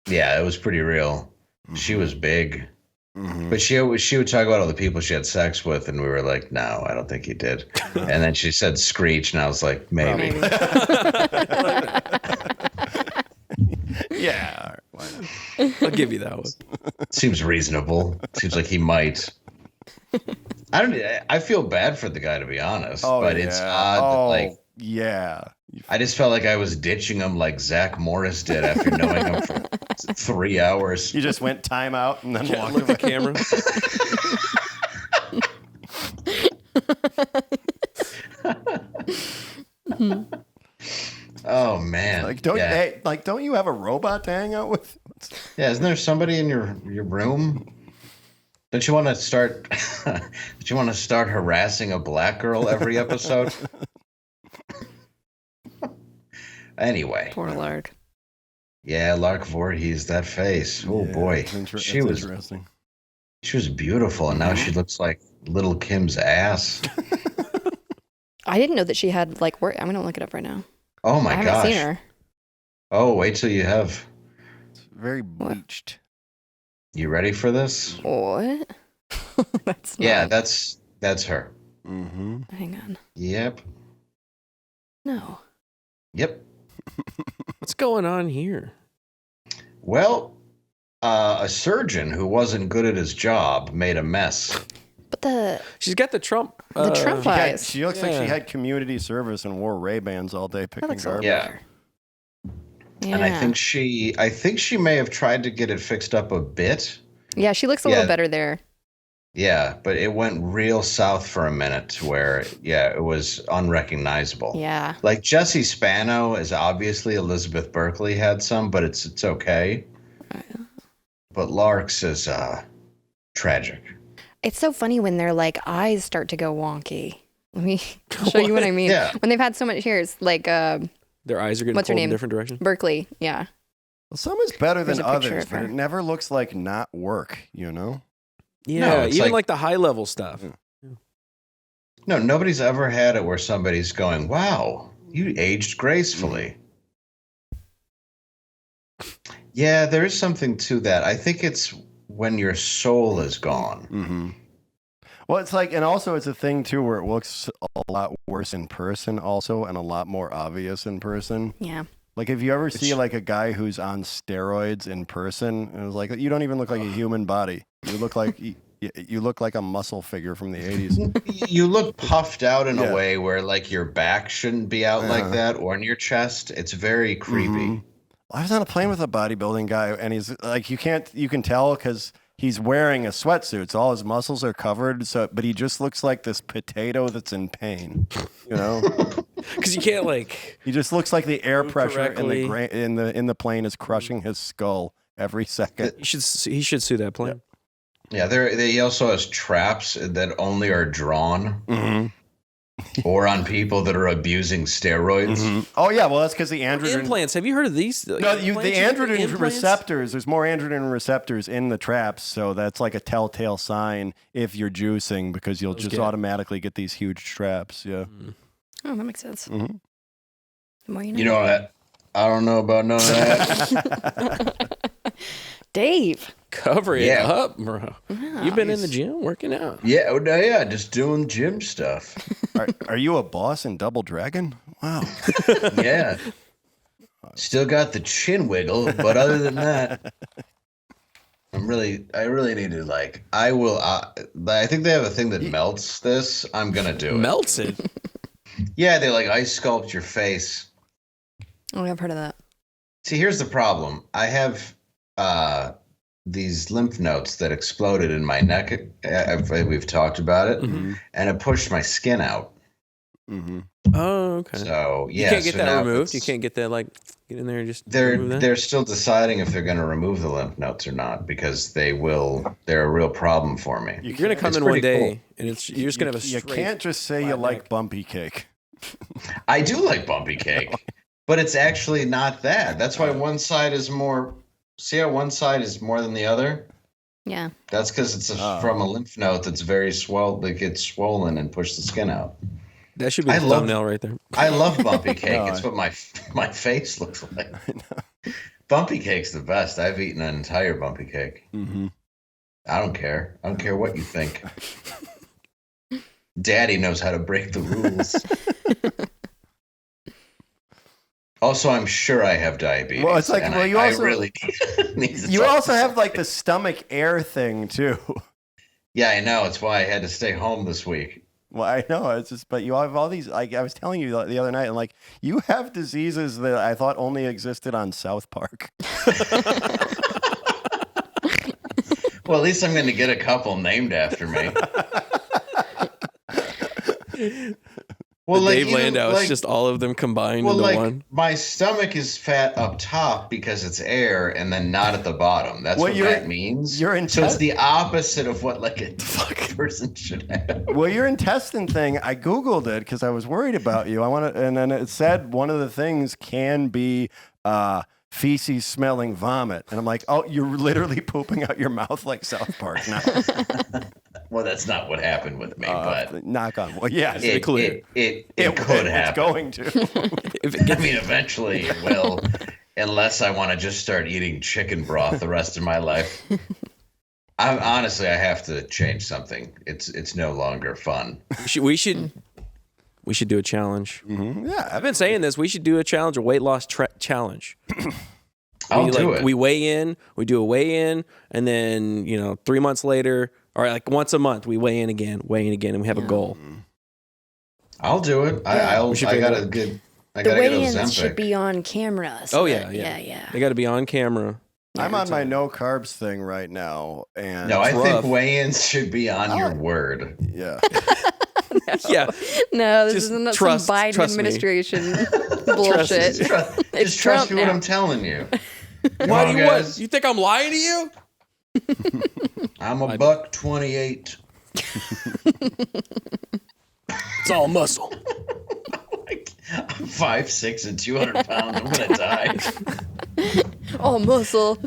Speaker 2: Yeah, it was pretty real. She was big. But she would talk about all the people she had sex with, and we were like, no, I don't think he did. And then she said Screech, and I was like, maybe.
Speaker 1: Yeah.
Speaker 4: I'll give you that one.
Speaker 2: Seems reasonable. Seems like he might. I feel bad for the guy, to be honest. But it's odd that, like,
Speaker 1: yeah.
Speaker 2: I just felt like I was ditching him like Zach Morris did after knowing him for 3 hours.
Speaker 1: You just went time out and then walked
Speaker 4: Look at the camera.
Speaker 2: Oh man!
Speaker 1: Like, don't you have a robot to hang out with?
Speaker 2: Yeah, isn't there somebody in your room? Don't you want to start? Don't you want to start harassing a black girl every episode? Anyway,
Speaker 5: Poor Lark.
Speaker 2: Yeah, Lark Voorhees, that face. Oh boy, she was
Speaker 1: interesting.
Speaker 2: She was beautiful, and now she looks like Little Kim's ass.
Speaker 5: I didn't know that she had like work. I'm gonna look it up right now.
Speaker 2: Oh my
Speaker 5: gosh. I haven't seen her.
Speaker 2: Oh, wait till you have.
Speaker 1: It's very bleached.
Speaker 2: You ready for this?
Speaker 5: What? That's not...
Speaker 2: Yeah, that's her.
Speaker 1: Mm-hmm.
Speaker 5: Hang on.
Speaker 2: Yep.
Speaker 5: No.
Speaker 2: Yep.
Speaker 4: What's going on here?
Speaker 2: Well, a surgeon who wasn't good at his job made a mess.
Speaker 5: But
Speaker 4: she's got the Trump
Speaker 5: Trump eyes.
Speaker 1: She looks like she had community service and wore Ray-Bans all day picking garbage.
Speaker 2: Yeah. And I think she may have tried to get it fixed up a bit.
Speaker 5: Yeah, she looks a little better there.
Speaker 2: Yeah, but it went real south for a minute where, it was unrecognizable.
Speaker 5: Yeah.
Speaker 2: Like Jesse Spano is obviously Elizabeth Berkley had some, but it's okay. But Lark's is tragic.
Speaker 5: It's so funny when their like eyes start to go wonky. Let me show you what I mean.
Speaker 2: Yeah.
Speaker 5: When they've had so much hair, it's like
Speaker 4: their eyes are getting pulled in different directions.
Speaker 5: Berkeley, yeah.
Speaker 1: Well, some is better than others, but
Speaker 5: her.
Speaker 1: it never looks like not work, you know?
Speaker 4: Yeah,
Speaker 2: No,
Speaker 4: even like the high level stuff.
Speaker 2: No, nobody's ever had it where somebody's going, wow, you aged gracefully. Yeah, there is something to that. I think it's when your soul is gone.
Speaker 1: Mm-hmm. Well, it's like, and also it's a thing too where it looks a lot worse in person also and a lot more obvious in person.
Speaker 5: Yeah.
Speaker 1: Like if you ever see like a guy who's on steroids in person, and it's like, you don't even look like a human body. You look like you look like a muscle figure from the 80s.
Speaker 2: You look puffed out in a way where like your back shouldn't be out like that, or in your chest. It's very creepy.
Speaker 1: Mm-hmm. I was on a plane with a bodybuilding guy, and he's like, you can tell because he's wearing a sweatsuit, so all his muscles are covered. But he just looks like this potato that's in pain, you know?
Speaker 4: Because you can't like.
Speaker 1: He just looks like the air pressure in the plane is crushing his skull every second.
Speaker 4: He should sue that plane.
Speaker 2: Yeah, he also has traps that only are drawn. Or on people that are abusing steroids.
Speaker 1: Mm-hmm. Oh yeah, well that's because the androgen
Speaker 4: implants. Have you heard of these?
Speaker 1: No, the androgen receptors. There's more androgen receptors in the traps, so that's like a telltale sign if you're juicing because you'll just automatically get these huge traps. Yeah.
Speaker 5: Oh, that makes sense.
Speaker 1: Mm-hmm.
Speaker 5: The more you know.
Speaker 2: You know, I don't know about none of that.
Speaker 5: Dave.
Speaker 4: Cover it up, bro.
Speaker 5: Wow.
Speaker 4: You've been in the gym working out.
Speaker 2: Yeah, just doing gym stuff.
Speaker 1: Are you a boss in Double Dragon? Wow.
Speaker 2: Yeah. Still got the chin wiggle, but other than that, I really need to like. I think they have a thing that melts this. I'm gonna do it.
Speaker 4: Melts it.
Speaker 2: Yeah, they like ice sculpt your face.
Speaker 5: Oh, I've heard of that.
Speaker 2: See, here's the problem. I have these lymph nodes that exploded in my neck. We've talked about it, and it pushed my skin out.
Speaker 1: Mm-hmm.
Speaker 4: Oh, okay.
Speaker 2: So yeah,
Speaker 4: you can't get that removed. You can't get that like get in there and just.
Speaker 2: They're still deciding if they're going to remove the lymph nodes or not because they will. They're a real problem for me.
Speaker 4: You're going to come in one day, and you're just going to have a.
Speaker 1: You can't just say you like bumpy cake.
Speaker 2: I do like bumpy cake, but it's actually not that. That's why one side is more. See how one side is more than the other?
Speaker 5: Yeah.
Speaker 2: That's because it's from a lymph node that's very swollen. That gets swollen and push the skin out.
Speaker 4: That should be the thumbnail right there.
Speaker 2: I love bumpy cake. It's what my face looks like. Bumpy cake's the best. I've eaten an entire bumpy cake.
Speaker 1: Mm-hmm.
Speaker 2: I don't care. I don't care what you think. Daddy knows how to break the rules. Also, I'm sure I have diabetes.
Speaker 1: Well, it's like you also
Speaker 2: really need
Speaker 1: you also have like the stomach air thing too.
Speaker 2: Yeah, I know. It's why I had to stay home this week.
Speaker 1: Well, I know it's just, but you have all these. Like I was telling you the other night, and like you have diseases that I thought only existed on South Park.
Speaker 2: Well, at least I'm going to get a couple named after me. Well,
Speaker 4: Dave Landau, it's just all of them combined into one.
Speaker 2: My stomach is fat up top because it's air, and then not at the bottom. That's what that means. So it's the opposite of what like a person should have.
Speaker 1: Well, your intestine thing, I Googled it because I was worried about you. And then it said one of the things can be feces smelling vomit. And I'm like, oh, you're literally pooping out your mouth like South Park now.
Speaker 2: Well, that's not what happened with me, but
Speaker 1: knock on wood. Yeah,
Speaker 2: it could happen.
Speaker 1: It's going to.
Speaker 2: I mean, eventually it will, unless I want to just start eating chicken broth the rest of my life. Honestly, I have to change something. It's no longer fun.
Speaker 4: We should do a challenge.
Speaker 1: Mm-hmm. Yeah,
Speaker 4: I've been saying this. We should do a challenge, a weight loss challenge.
Speaker 2: I'll do it.
Speaker 4: We weigh in. We do a weigh in, and then 3 months later, or like once a month, we weigh in again, and we have a goal.
Speaker 2: I'll do it. I gotta get. I gotta get Ozempic.
Speaker 5: The weigh-ins should be on camera. So
Speaker 4: yeah. They got to be on camera.
Speaker 1: I'm on my no carbs thing right now, and
Speaker 2: no, I think weigh-ins should be on your word.
Speaker 1: Yeah.
Speaker 5: No, this isn't some Biden administration bullshit.
Speaker 2: Just trust me what I'm telling you.
Speaker 4: Why do you want? You think I'm lying to you?
Speaker 2: I'm a $128.
Speaker 4: It's all muscle.
Speaker 2: I'm 5'6" and 200 pounds. I'm gonna die.
Speaker 5: All muscle.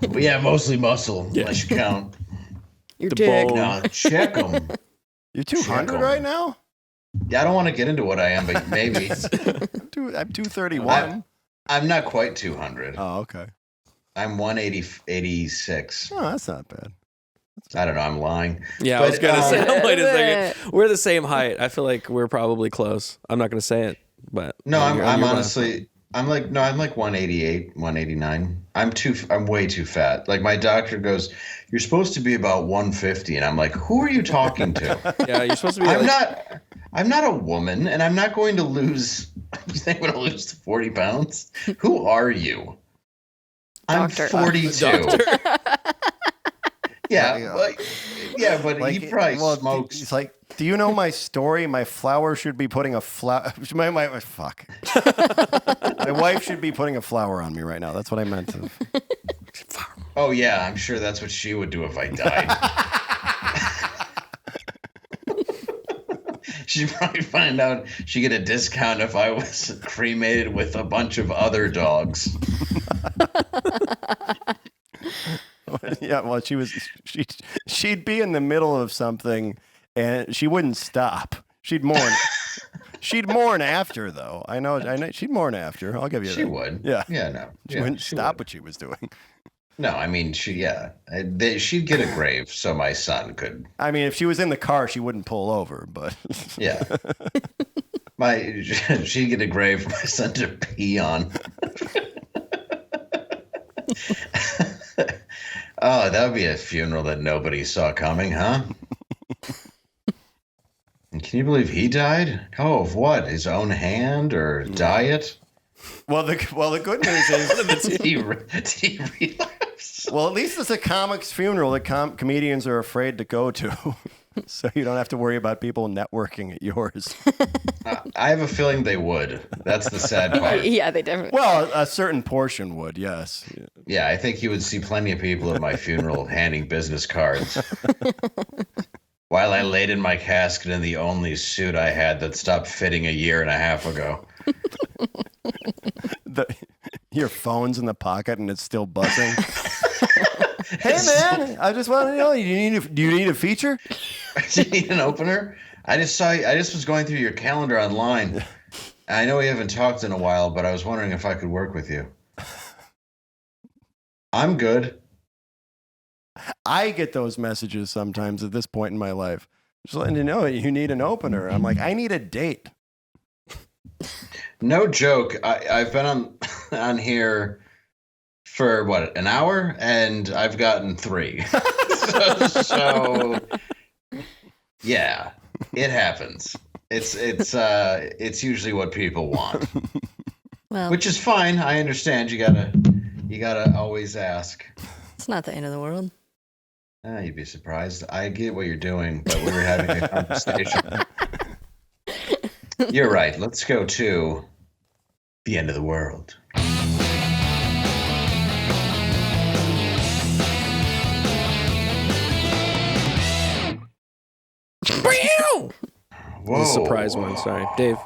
Speaker 2: Well, yeah, mostly muscle. Unless you count
Speaker 5: your dick.
Speaker 2: No, check them.
Speaker 1: You're 200 right now?
Speaker 2: Yeah, I don't want to get into what I am, but maybe.
Speaker 1: I'm 231.
Speaker 2: I'm not quite 200.
Speaker 1: Oh, okay.
Speaker 2: I'm 186.
Speaker 1: Oh, that's not bad.
Speaker 2: I don't know. I'm lying.
Speaker 4: Yeah, I was going to say, wait a second. We're the same height. I feel like we're probably close. I'm not going to say it, but.
Speaker 2: No, I'm honestly, I'm like 188, 189. I'm way too fat. Like my doctor goes, you're supposed to be about 150. And I'm like, who are you talking to?
Speaker 4: Yeah, you're supposed to be
Speaker 2: I'm not a woman, and I'm not going to lose. You think I'm going to lose 40 pounds? Who are you?
Speaker 5: Doctor.
Speaker 2: I'm 42. Yeah, but
Speaker 1: like,
Speaker 2: he probably smokes.
Speaker 1: He's like, do you know my story? My flower should be putting a flower. Fuck. My wife should be putting a flower on me right now. That's what I meant to.
Speaker 2: Oh yeah, I'm sure that's what she would do if I died. She'd probably find out she'd get a discount if I was cremated with a bunch of other dogs.
Speaker 1: Yeah, well, she'd be in the middle of something, and she wouldn't stop. She'd mourn. She'd mourn after, though. I know. She'd mourn after. I'll give you that.
Speaker 2: She would.
Speaker 1: Yeah.
Speaker 2: Yeah. No.
Speaker 1: She wouldn't stop what she was doing.
Speaker 2: No, I mean, she'd get a grave so my son could.
Speaker 1: I mean, if she was in the car, she wouldn't pull over, but.
Speaker 2: Yeah. She'd get a grave for my son to pee on. Oh, that would be a funeral that nobody saw coming, huh? Can you believe he died? Oh, of what? His own hand or diet?
Speaker 1: Well, the good news is
Speaker 2: he relapsed.
Speaker 1: Well, at least it's a comic's funeral that comedians are afraid to go to, so you don't have to worry about people networking at yours.
Speaker 2: I have a feeling they would. That's the sad part.
Speaker 5: Yeah, they definitely.
Speaker 1: Well, a certain portion would, yes.
Speaker 2: Yeah, I think you would see plenty of people at my funeral handing business cards. While I laid in my casket in the only suit I had that stopped fitting a year and a half ago.
Speaker 1: Your phone's in the pocket and it's still buzzing. Hey man, I just want to know, do you need a feature?
Speaker 2: Do you need an opener? I just was going through your calendar online. I know we haven't talked in a while, but I was wondering if I could work with you. I'm good.
Speaker 1: I get those messages sometimes at this point in my life. Just letting you know you need an opener. I'm like, I need a date.
Speaker 2: No joke. I've been on here for what, an hour, and I've gotten 3. so yeah. It happens. It's usually what people want,
Speaker 5: Well,
Speaker 2: which is fine. I understand. You gotta always ask.
Speaker 5: it's not the end of the world.
Speaker 2: You'd be surprised. I get what you're doing, but we were having a conversation. You're right. Let's go to the end of the world. Whoa.
Speaker 4: The surprise one. Sorry, Dave.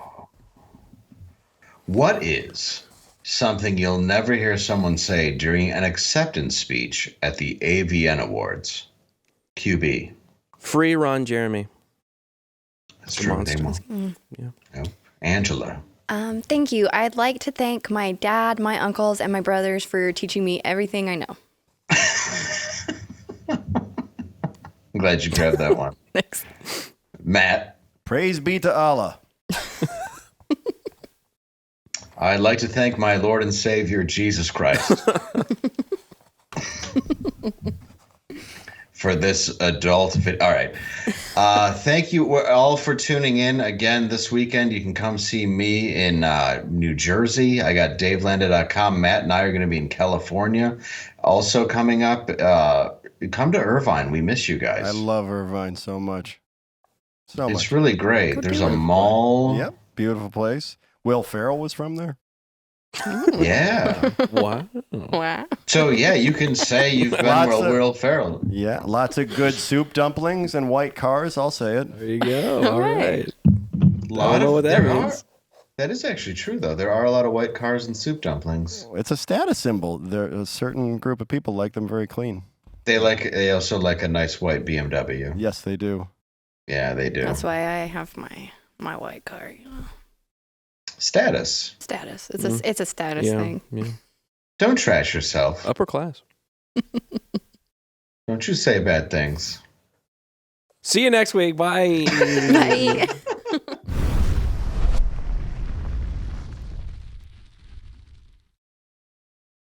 Speaker 2: What is something you'll never hear someone say during an acceptance speech at the AVN Awards? QB.
Speaker 4: Free Ron Jeremy.
Speaker 2: That's true.
Speaker 4: Yeah.
Speaker 2: No. Angela.
Speaker 5: Thank you. I'd like to thank my dad, my uncles, and my brothers for teaching me everything I know.
Speaker 2: I'm glad you grabbed that one.
Speaker 5: Thanks.
Speaker 2: Matt.
Speaker 1: Praise be to Allah.
Speaker 2: I'd like to thank my Lord and Savior, Jesus Christ, for this adult video. All right. Thank you all for tuning in again this weekend. You can come see me in New Jersey. I got DaveLandau.com. Matt and I are going to be in California. Also coming up, come to Irvine. We miss you guys.
Speaker 1: I love Irvine so much. So much.
Speaker 2: It's really great. There's a mall.
Speaker 1: Yep. Beautiful place. Will Ferrell was from there.
Speaker 2: Yeah.
Speaker 4: Wow.
Speaker 5: Wow.
Speaker 2: So, yeah, you can say you've been Will Ferrell.
Speaker 1: Yeah. Lots of good soup dumplings and white cars. I'll say it.
Speaker 4: There you go. All right.
Speaker 2: I
Speaker 4: don't know what that means.
Speaker 2: That is actually true, though. There are a lot of white cars and soup dumplings.
Speaker 1: It's a status symbol. There a certain group of people like them very clean.
Speaker 2: They also like a nice white BMW.
Speaker 1: Yes, they do.
Speaker 2: Yeah, they do.
Speaker 5: That's why I have my white car. You know.
Speaker 2: Status.
Speaker 5: Status. It's a status thing.
Speaker 4: Yeah.
Speaker 2: Don't trash yourself.
Speaker 4: Upper class.
Speaker 2: Don't you say bad things.
Speaker 4: See you next week. Bye.
Speaker 5: Bye.